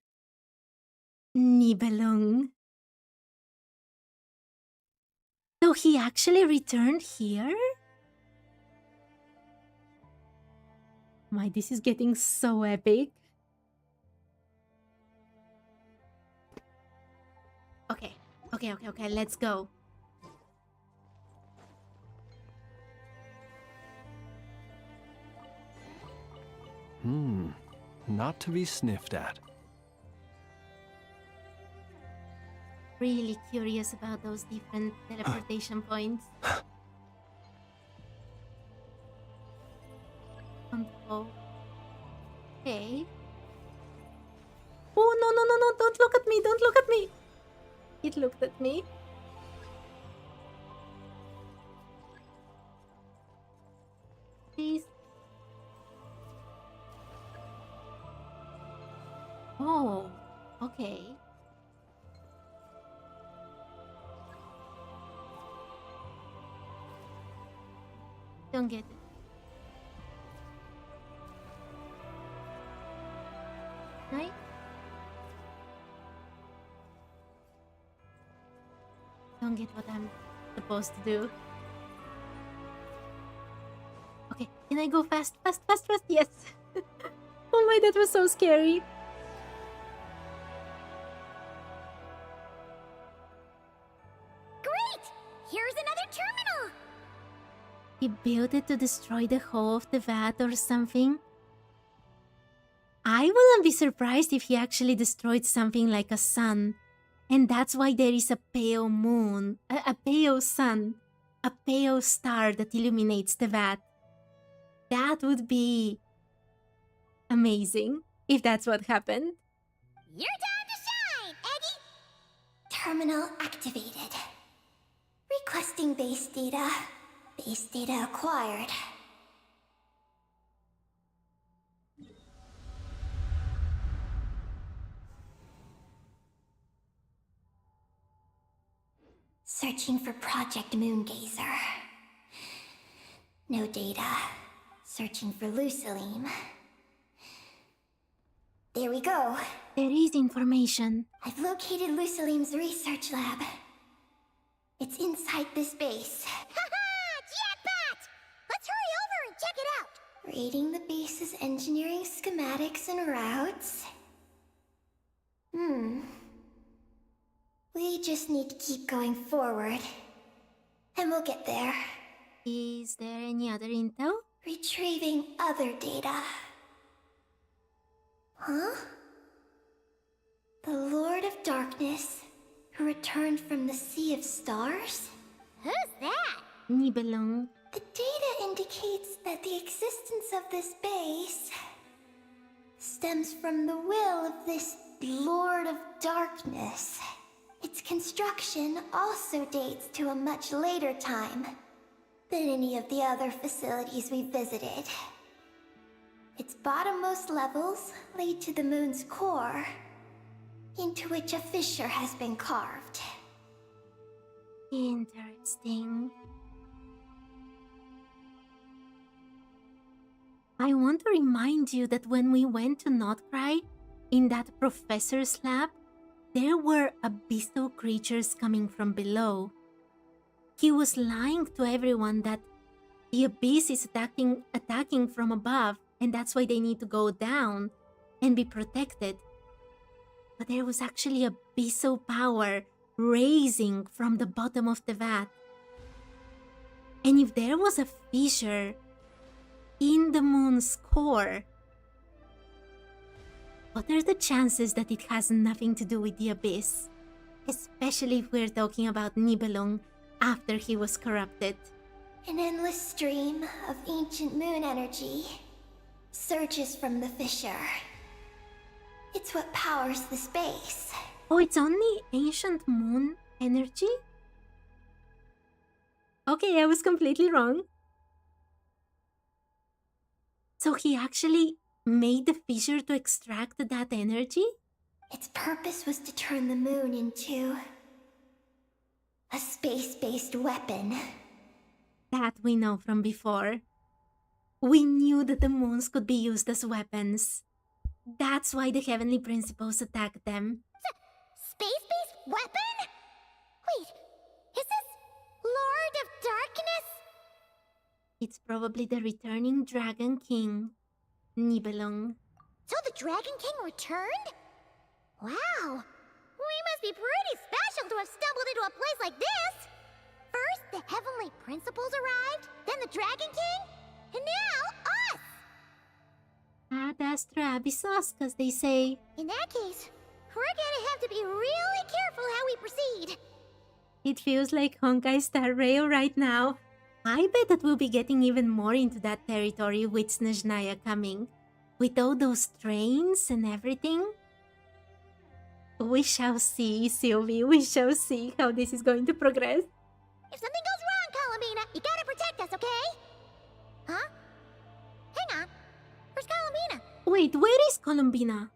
Nibelung. So he actually returned here? My, this is getting so epic. Okay, let's go. Not to be sniffed at. Really curious about those different teleportation points. Control. Okay. Oh, no, don't look at me, don't look at me. It looked at me. Please. Oh, okay. Don't get it. Right? Don't get what I'm supposed to do. Okay, can I go fast? Fast? Yes! Oh my, that was so scary. Great! Here's another terminal! He built it to destroy the hull of the vat or something. I wouldn't be surprised if he actually destroyed something like a sun. And that's why there is a pale moon, a pale sun, a pale star that illuminates the vat. That would be amazing if that's what happened. Your time to shine, Eggy! Terminal activated. Requesting base data. Base data acquired. Searching for Project Moongazer. No data. Searching for Lucilim. There we go. There is information. I've located Lucilim's research lab. It's inside this base. Haha! Jackpot! Let's hurry over and check it out! Reading the base's engineering schematics and routes. We just need to keep going forward. And we'll get there. Is there any other intel? Retrieving other data. Huh? The Lord of Darkness, who returned from the Sea of Stars? Who's that? Nibelung. The data indicates that the existence of this base stems from the will of this Lord of Darkness. Its construction also dates to a much later time than any of the other facilities we visited. Its bottommost levels lead to the moon's core, into which a fissure has been carved. Interesting. I want to remind you that when we went to Notcry, in that professor's lab, there were abyssal creatures coming from below. He was lying to everyone that the abyss is attacking from above, and that's why they need to go down and be protected. But there was actually abyssal power raising from the bottom of the vat. And if there was a fissure in the moon's core, what are the chances that it has nothing to do with the abyss? Especially if we're talking about Nibelung after he was corrupted. An endless stream of ancient moon energy surges from the fissure. It's what powers the space. Oh, it's only ancient moon energy? Okay, I was completely wrong. So he actually made the fissure to extract that energy? Its purpose was to turn the moon into a space space-based weapon. That we know from before. We knew that the moons could be used as weapons. That's why the Heavenly Principles attacked them. Space-based weapon? Wait, is this Lord of Darkness? It's probably the returning Dragon King, Nibelung. So the Dragon King returned? Wow, we must be pretty special to have stumbled into a place like this. First, the Heavenly Principles arrived, then the Dragon King, and now us! Ad Astra Abyssos, as they say. In that case, we're gonna have to be really careful how we proceed. It feels like Honkai Star Rail right now. I bet that we'll be getting even more into that territory with Snezhnaya coming. With all those trains and everything. We shall see, Sylvie. We shall see how this is going to progress. If something goes wrong, Columbina, you gotta protect us, okay? Huh? Hang on. Where's Columbina? Wait, where is Columbina?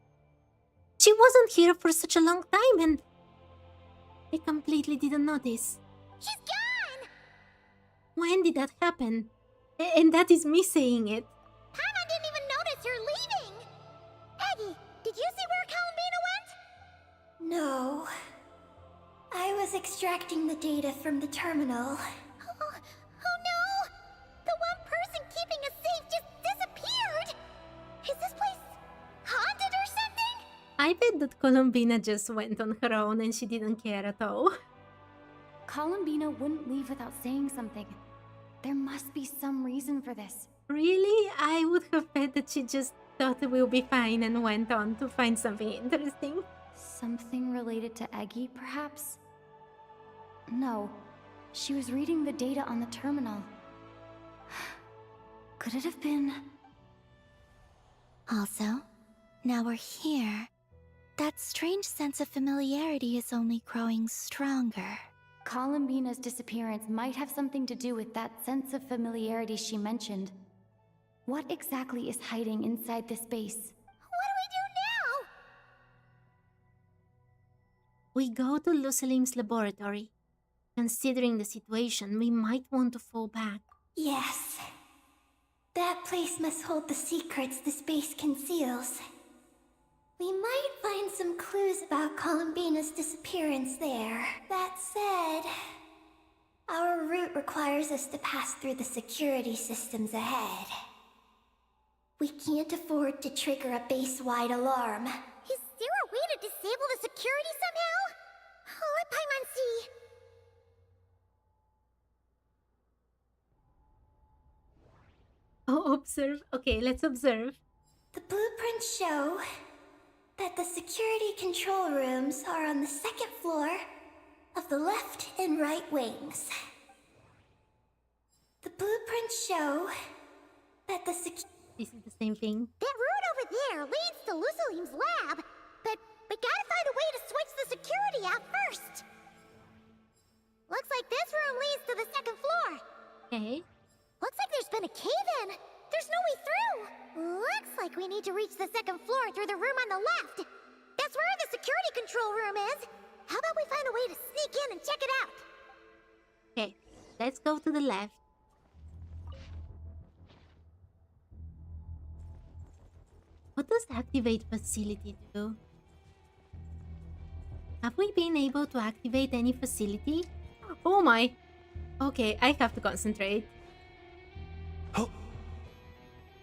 She wasn't here for such a long time and... I completely didn't notice. She's gone! When did that happen? And that is me saying it. Paimon didn't even notice her leaving! Aggie, did you see where Columbina went? No. I was extracting the data from the terminal. Oh no! The one person keeping us safe just disappeared! Is this place haunted or something? I bet that Columbina just went on her own and she didn't care at all. Columbina wouldn't leave without saying something. There must be some reason for this. Really? I would have bet that she just thought we'll be fine and went on to find something interesting. Something related to Eggy, perhaps? No. She was reading the data on the terminal. Could it have been... Also, now we're here. That strange sense of familiarity is only growing stronger. Columbina's disappearance might have something to do with that sense of familiarity she mentioned. What exactly is hiding inside this base? What do we do now? We go to Lucelim's laboratory. Considering the situation, we might want to fall back. Yes. That place must hold the secrets the space conceals. We might find some clues about Columbina's disappearance there. That said, our route requires us to pass through the security systems ahead. We can't afford to trigger a base-wide alarm. Is there a way to disable the security somehow? Let Paimon see. Oh, observe. Okay, let's observe. The blueprints show that the security control rooms are on the second floor of the left and right wings. The blueprints show that the This is the same thing. That route over there leads to Lucelim's lab, but we gotta find a way to switch the security out first. Looks like this room leads to the second floor. Okay. Looks like there's been a cave-in. There's no way through. Looks like we need to reach the second floor through the room on the left. That's where the security control room is. How about we find a way to sneak in and check it out? Okay, let's go to the left. What does activate facility do? Have we been able to activate any facility? Oh my! Okay, I have to concentrate. Oh,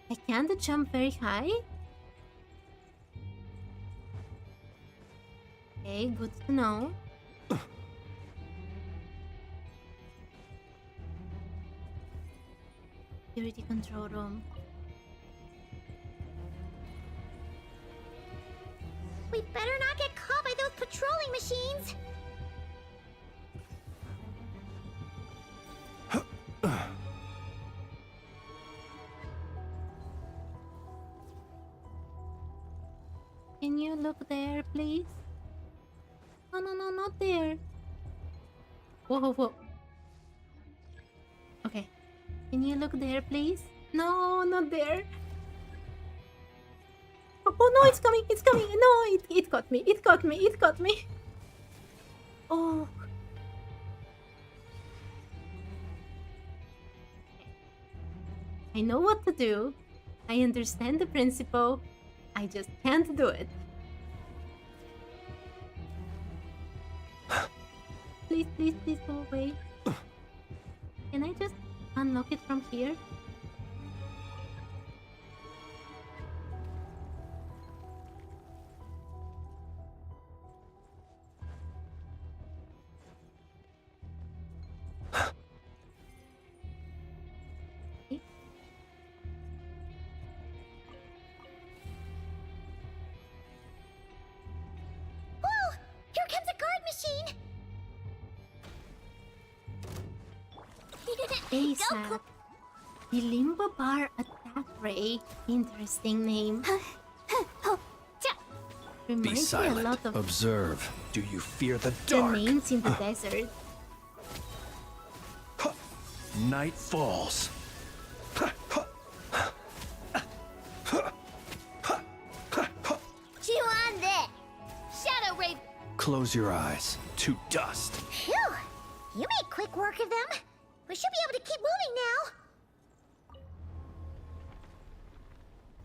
I can't jump very high? Okay, good to know. Security control room. We better not get caught by those patrolling machines. Can you look there, please? No, no, no, not there. Whoa, whoa, whoa. Okay. Can you look there, please? No, not there. Oh no, it's coming, it's coming. No, it got me, it got me, it got me. Oh. I know what to do. I understand the principle. I just can't do it. Please, please, please go away. Can I just unlock it from here? Whoa! Here comes a guard machine! ASAP. The Limbo Bar Attack Ray. Interesting name. Be Reminds me a silent. lot of Observe. Do you fear the the dark? names in the desert. Night falls. Chew on this! Shadow Ray! Close your eyes. To dust. Phew! You made quick work of them! We should be able to keep moving now!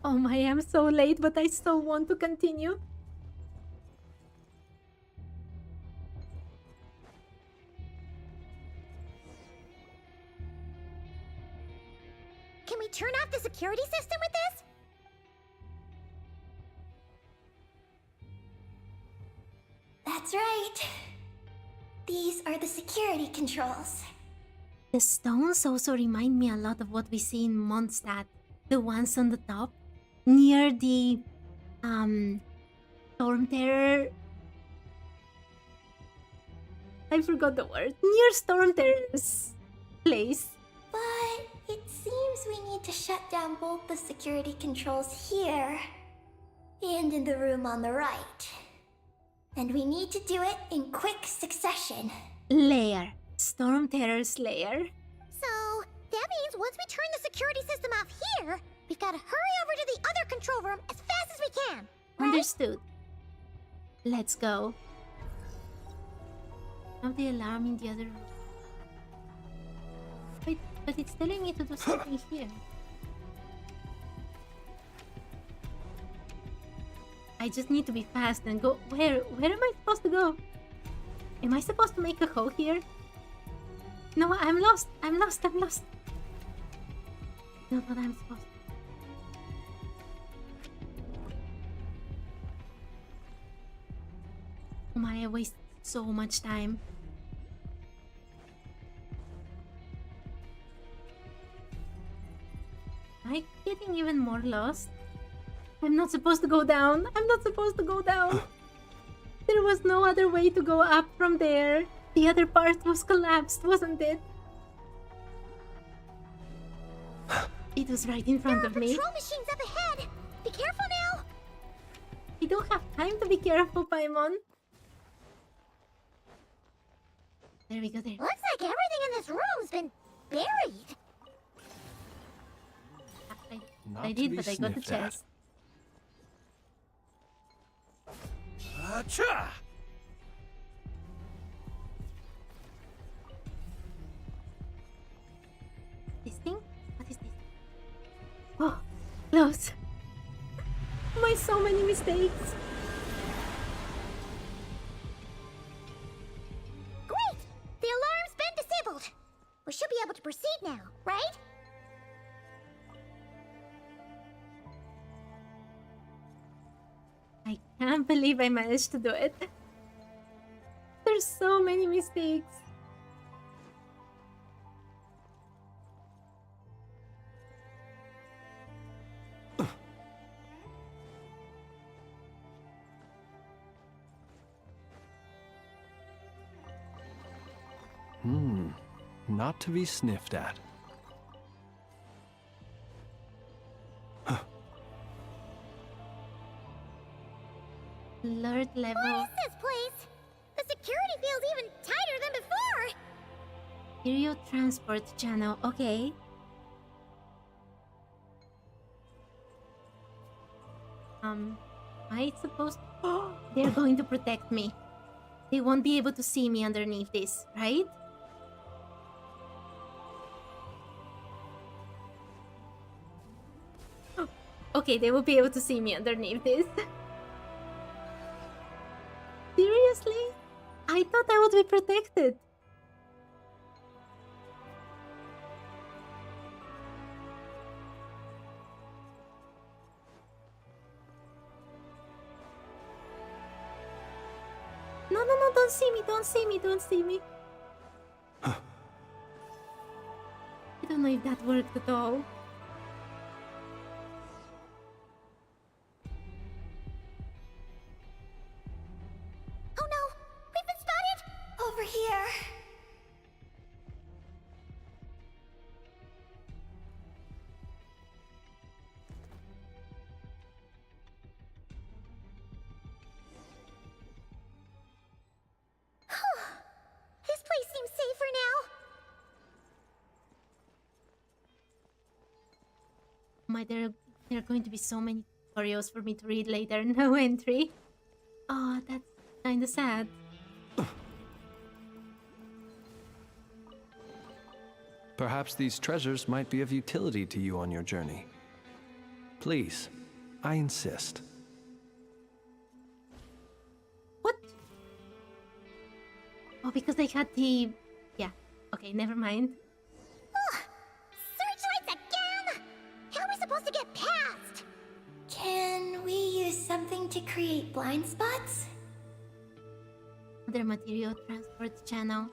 Oh my, I'm so late, but I still want to continue. Can we turn off the security system with this? That's right. These are the security controls. The stones also remind me a lot of what we see in Mondstadt. The ones on the top, near the Storm Terror. I forgot the word. Near Storm Terror's place. But it seems we need to shut down both the security controls here and in the room on the right. And we need to do it in quick succession. Lair. Storm Terror's lair. So, that means once we turn the security system off here, we've got to hurry over to the other control room as fast as we can. Right? Understood. Let's go. Have the alarm in the other room. Wait, but it's telling me to do something here. I just need to be fast and go. Where am I supposed to go? Am I supposed to make a hole here? No, I'm lost. I'm lost. I'm lost. Not what I'm supposed to. Oh my, I wasted so much time. Am I getting even more lost? I'm not supposed to go down. I'm not supposed to go down. There was no other way to go up from there. The other part was collapsed, wasn't it? It was right in front of me. Patrol machines up ahead! Be careful now! You don't have time to be careful, Paimon. There we go, there. Looks like everything in this room's been buried. Not I to did, be but I got the sniffed at. chest. Achha! This thing? What is this? Oh, close. My, so many mistakes. Great! The alarm's been disabled. We should be able to proceed now, right? I can't believe I managed to do it. There's so many mistakes. Not to be sniffed at. Alert level. What is this place? The security feels even tighter than before! Stereo transport channel. Okay. Am I supposed to... They're going to protect me. They won't be able to see me underneath this, right? Okay, they will be able to see me underneath this. Seriously? I thought I would be protected. No, no, no, don't see me, don't see me, don't see me. I don't know if that worked at all. Oh no! We've been spotted! Over here. This place seems safer now. There are going to be so many tutorials for me to read later. No entry. Oh, that's kinda sad. Perhaps these treasures might be of utility to you on your journey. Please, I insist. What? Oh, because I had the... Yeah. Okay, never mind. Searchlights again! How are we supposed to get past? Can we use something to create blind spots? Other material transport channel.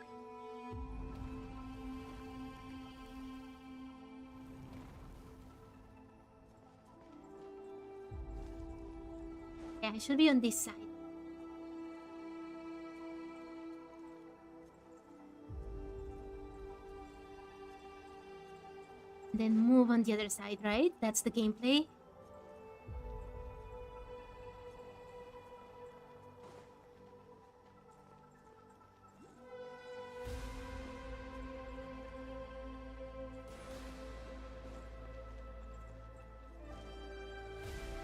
Yeah, I should be on this side. Then move on the other side, right? That's the gameplay.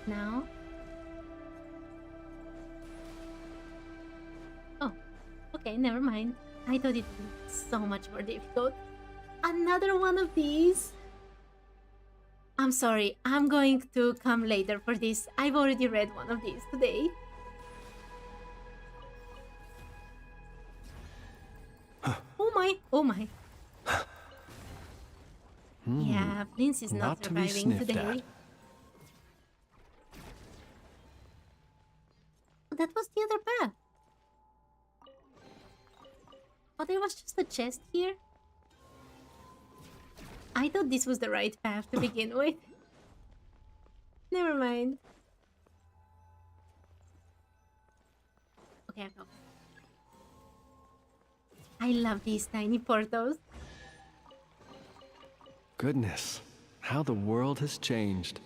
Now. Oh, okay, never mind. I thought it would be so much more difficult. Another one of these? I'm sorry, I'm going to come later for this. I've already read one of these today. Oh my, oh my. Yeah, Prince is not Not to be surviving sniffed today. at. That was the other path. Oh, there was just a chest here? I thought this was the right path to begin with. Never mind. Okay, I'll go. I love these tiny portals. Goodness, how the world has changed.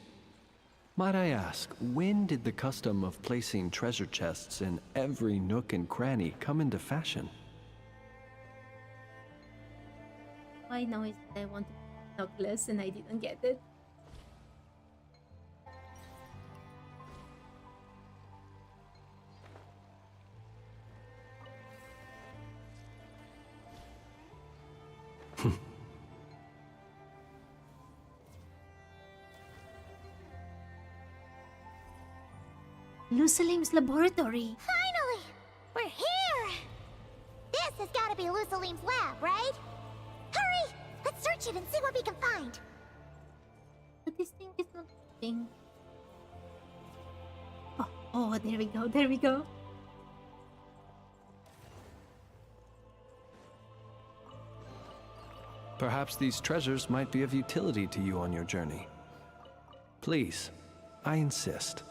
Might I ask, when did the custom of placing treasure chests in every nook and cranny come into fashion? I know is that I wanted Douglas and I didn't get it. Lusalim's laboratory. Finally! We're here! This has gotta be Lusalim's lab, right? Hurry! Let's search it and see what we can find. But this thing is not moving. Oh, oh, there we go, there we go. Perhaps these treasures might be of utility to you on your journey. Please, I insist.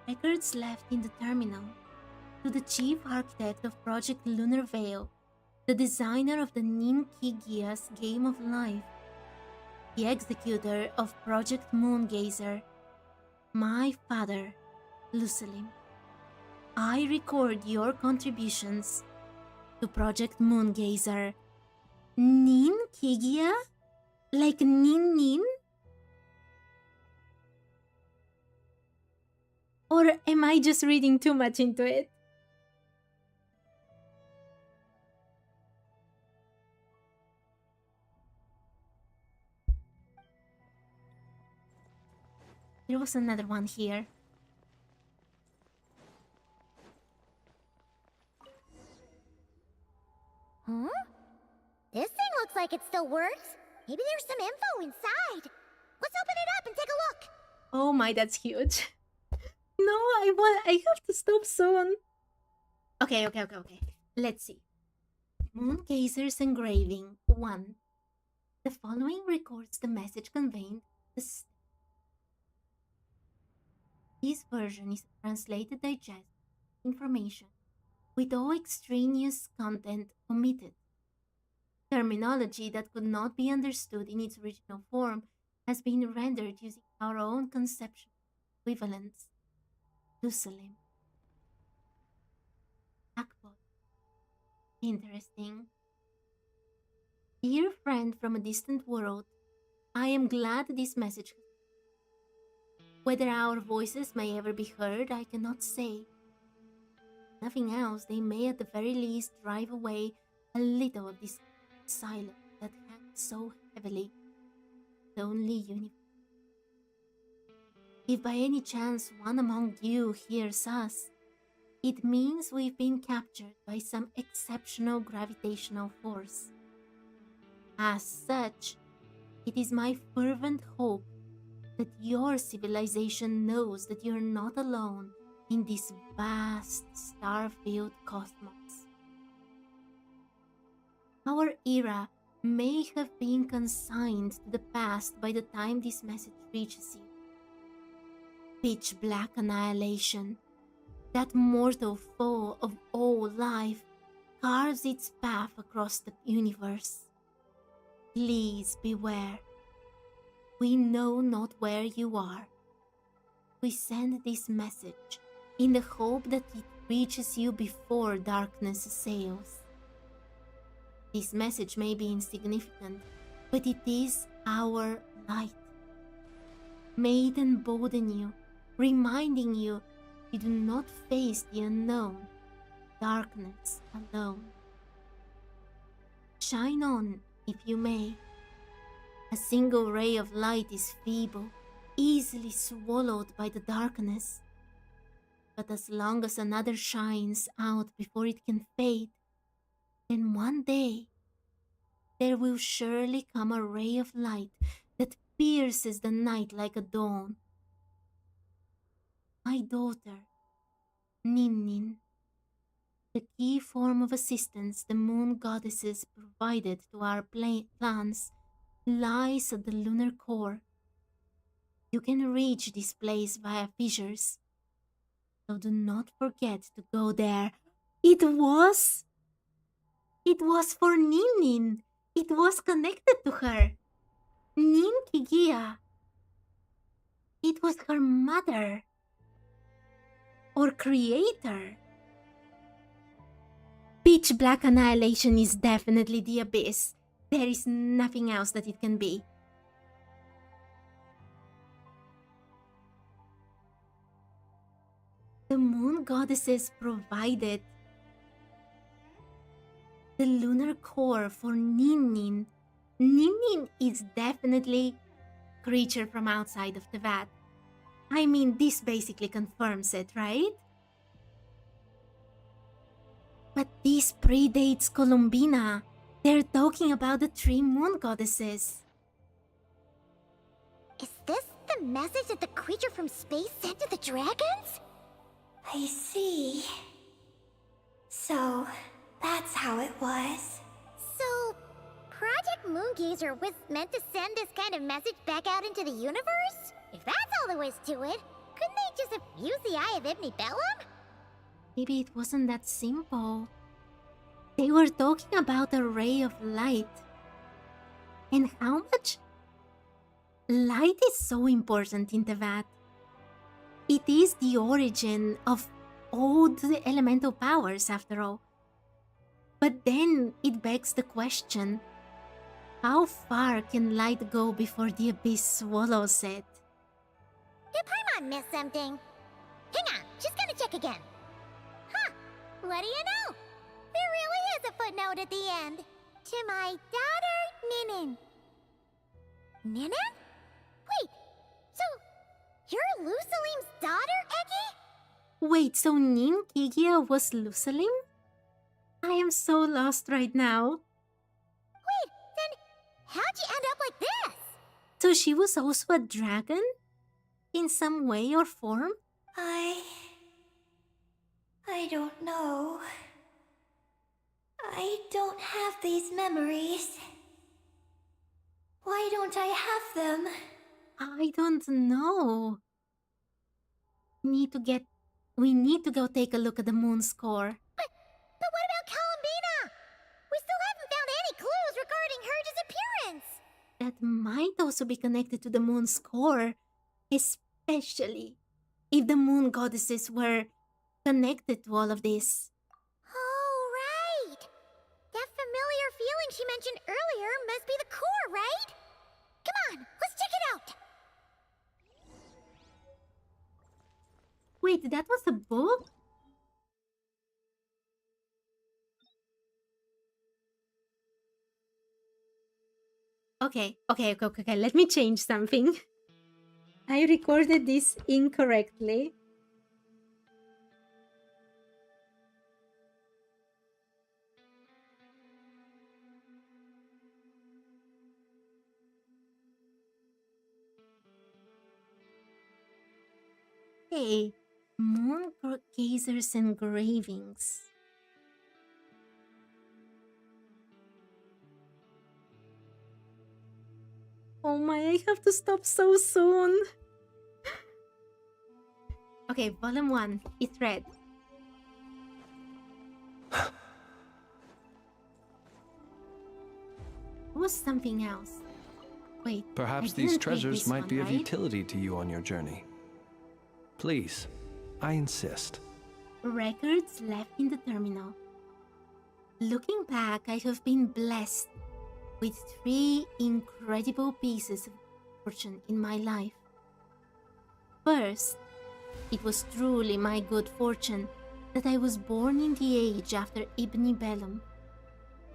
Records left in the terminal. To the chief architect of Project Lunar Veil, the designer of the Ninkigia's Game of Life, the executor of Project Moongazer, my father, Lusalim. I record your contributions to Project Moongazer. Ninkigia? Like Nin Nin? Or am I just reading too much into it? There was another one here. Huh? This thing looks like it still works. Maybe there's some info inside. Let's open it up and take a look. Oh my, that's huge. No, I have to stop soon. Okay. Let's see. Moongazer's engraving 1. The following records the message conveyed. This version is translated digest information with all extraneous content omitted. Terminology that could not be understood in its original form has been rendered using our own conception equivalents. Lusalim. Akbot. Interesting. Dear friend from a distant world, I am glad this message. Whether our voices may ever be heard, I cannot say. Nothing else, they may at the very least drive away a little of this silence that hangs so heavily. The only universe. If by any chance one among you hears us, it means we've been captured by some exceptional gravitational force. As such, it is my fervent hope that your civilization knows that you're not alone in this vast star-filled cosmos. Our era may have been consigned to the past by the time this message reaches you. Pitch black annihilation, that mortal foe of all life, carves its path across the universe. Please beware. We know not where you are. We send this message in the hope that it reaches you before darkness assails. This message may be insignificant, but it is our light. May it embolden you, reminding you do not face the unknown, darkness alone. Shine on, if you may. A single ray of light is feeble, easily swallowed by the darkness. But as long as another shines out before it can fade, then one day there will surely come a ray of light that pierces the night like a dawn. My daughter, Ninnin, the key form of assistance the moon goddesses provided to our plans, lies at the lunar core. You can reach this place via fissures, so do not forget to go there. It was for Ninnin. It was connected to her. Nin Kigia. It was her mother. Or creator. Pitch black annihilation is definitely the abyss. There is nothing else that it can be. The moon goddesses provided the lunar core for Ninnin. Ninnin is definitely a creature from outside of Teyvat. I mean, this basically confirms it, right? But this predates Columbina. They're talking about the 3 moon goddesses. Is this the message that the creature from space sent to the dragons? I see. So, that's how it was. So, Project Moongazer was meant to send this kind of message back out into the universe? If that's all there was to it, couldn't they just have used the Eye of Ibn Bellum? Maybe it wasn't that simple. They were talking about a ray of light. And how much light is so important in Teyvat. It is the origin of all the elemental powers, after all. But then it begs the question, how far can light go before the abyss swallows it? Did Paimon miss something? Hang on, just gonna check again. Huh, what do you know? There really is a footnote at the end. To my daughter, Ninin. Ninin? Wait, so you're Lusalim's daughter, Eggy? Wait, so Nin Kigia was Lusalim? I am so lost right now. Wait, then how'd you end up like this? So she was also a dragon? In some way or form? I don't know. I don't have these memories. Why don't I have them? I don't know. We need to go take a look at the moon score. But what about Columbina? We still haven't found any clues regarding her disappearance. That might also be connected to the moon score, especially if the moon goddesses were connected to all of this. Oh, right. That familiar feeling she mentioned earlier must be the core, right? Come on, let's check it out. Wait, that was a book? Okay, let me change something. I recorded this incorrectly. Hey, moon gazers engravings. Oh my, I have to stop so soon. Okay, volume 1, it's read. Was something else. Wait, Perhaps I these didn't read treasures this might one, be of right? utility to you on your journey. Please, I insist. Records left in the terminal. Looking back, I have been blessed with 3 incredible pieces of fortune in my life. First, it was truly my good fortune that I was born in the age after Ibn Bellum,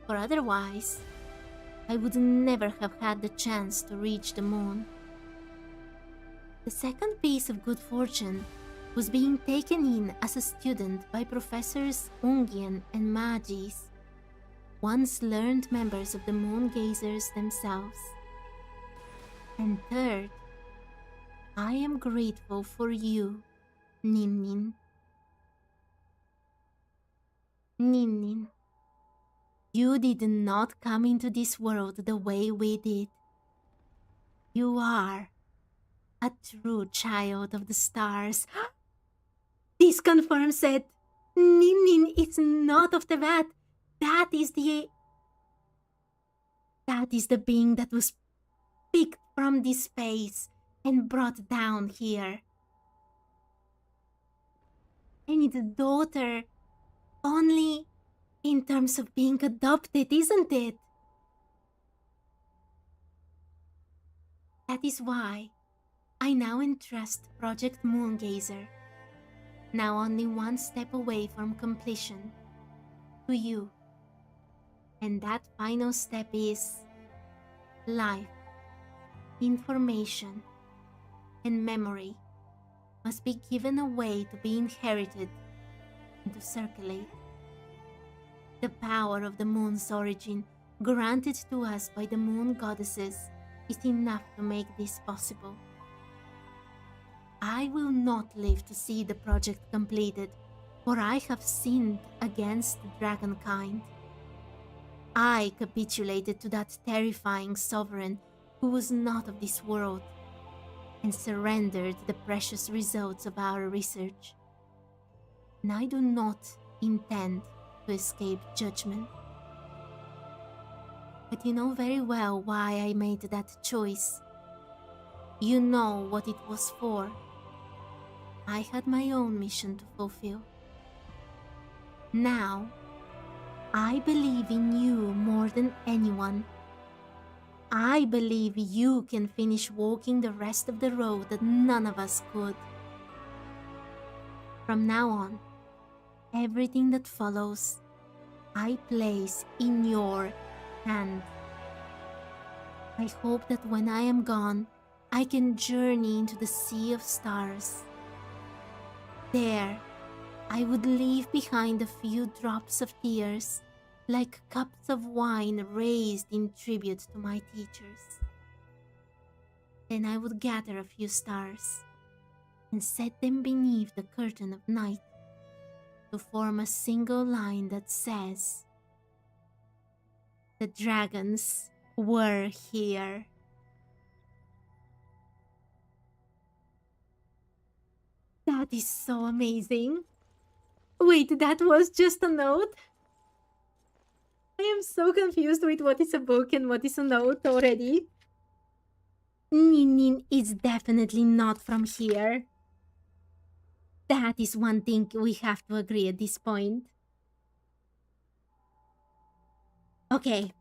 for otherwise, I would never have had the chance to reach the moon. The second piece of good fortune was being taken in as a student by Professors Ungian and Magis, once learned members of the moon gazers themselves. And third, I am grateful for you, Ninnin. Ninnin, you did not come into this world the way we did. You are a true child of the stars. This confirms that Ninnin is not of Teyvat. That is the being that was picked from this space and brought down here. And its daughter only in terms of being adopted, isn't it? That is why I now entrust Project Moongazer, now only one step away from completion, to you. And that final step is life, information, and memory must be given away to be inherited and to circulate. The power of the moon's origin, granted to us by the moon goddesses, is enough to make this possible. I will not live to see the project completed, for I have sinned against dragonkind. I capitulated to that terrifying sovereign who was not of this world, and surrendered the precious results of our research. And I do not intend to escape judgment. But you know very well why I made that choice. You know what it was for. I had my own mission to fulfill. Now, I believe in you more than anyone. I believe you can finish walking the rest of the road that none of us could. From now on, everything that follows, I place in your hand. I hope that when I am gone, I can journey into the sea of stars. There, I would leave behind a few drops of tears, like cups of wine raised in tribute to my teachers. Then I would gather a few stars and set them beneath the curtain of night to form a single line that says, "The dragons were here." That is so amazing. Wait, that was just a note? I am so confused with what is a book and what is a note already. Nin is definitely not from here. That is one thing we have to agree at this point. Okay.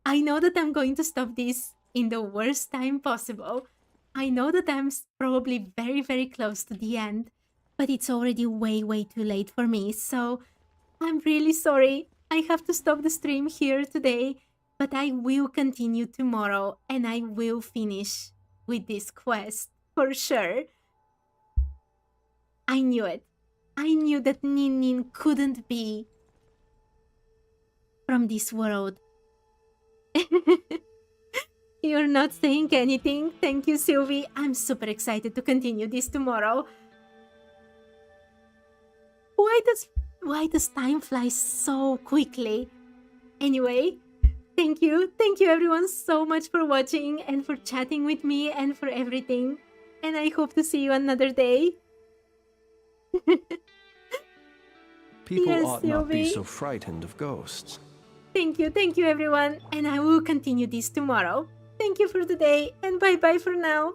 I know that I'm going to stop this in the worst time possible. I know that I'm probably very, very close to the end, but it's already way, way too late for me, so I'm really sorry. I have to stop the stream here today, but I will continue tomorrow and I will finish with this quest for sure. I knew it. I knew that Nin couldn't be from this world. You're not saying anything. Thank you, Sylvie. I'm super excited to continue this tomorrow. Why does time fly so quickly? Anyway, thank you everyone so much for watching and for chatting with me and for everything. And I hope to see you another day. People Yes, ought not be Sylvie. so frightened of ghosts. Thank you everyone, and I will continue this tomorrow. Thank you for today, and bye-bye for now.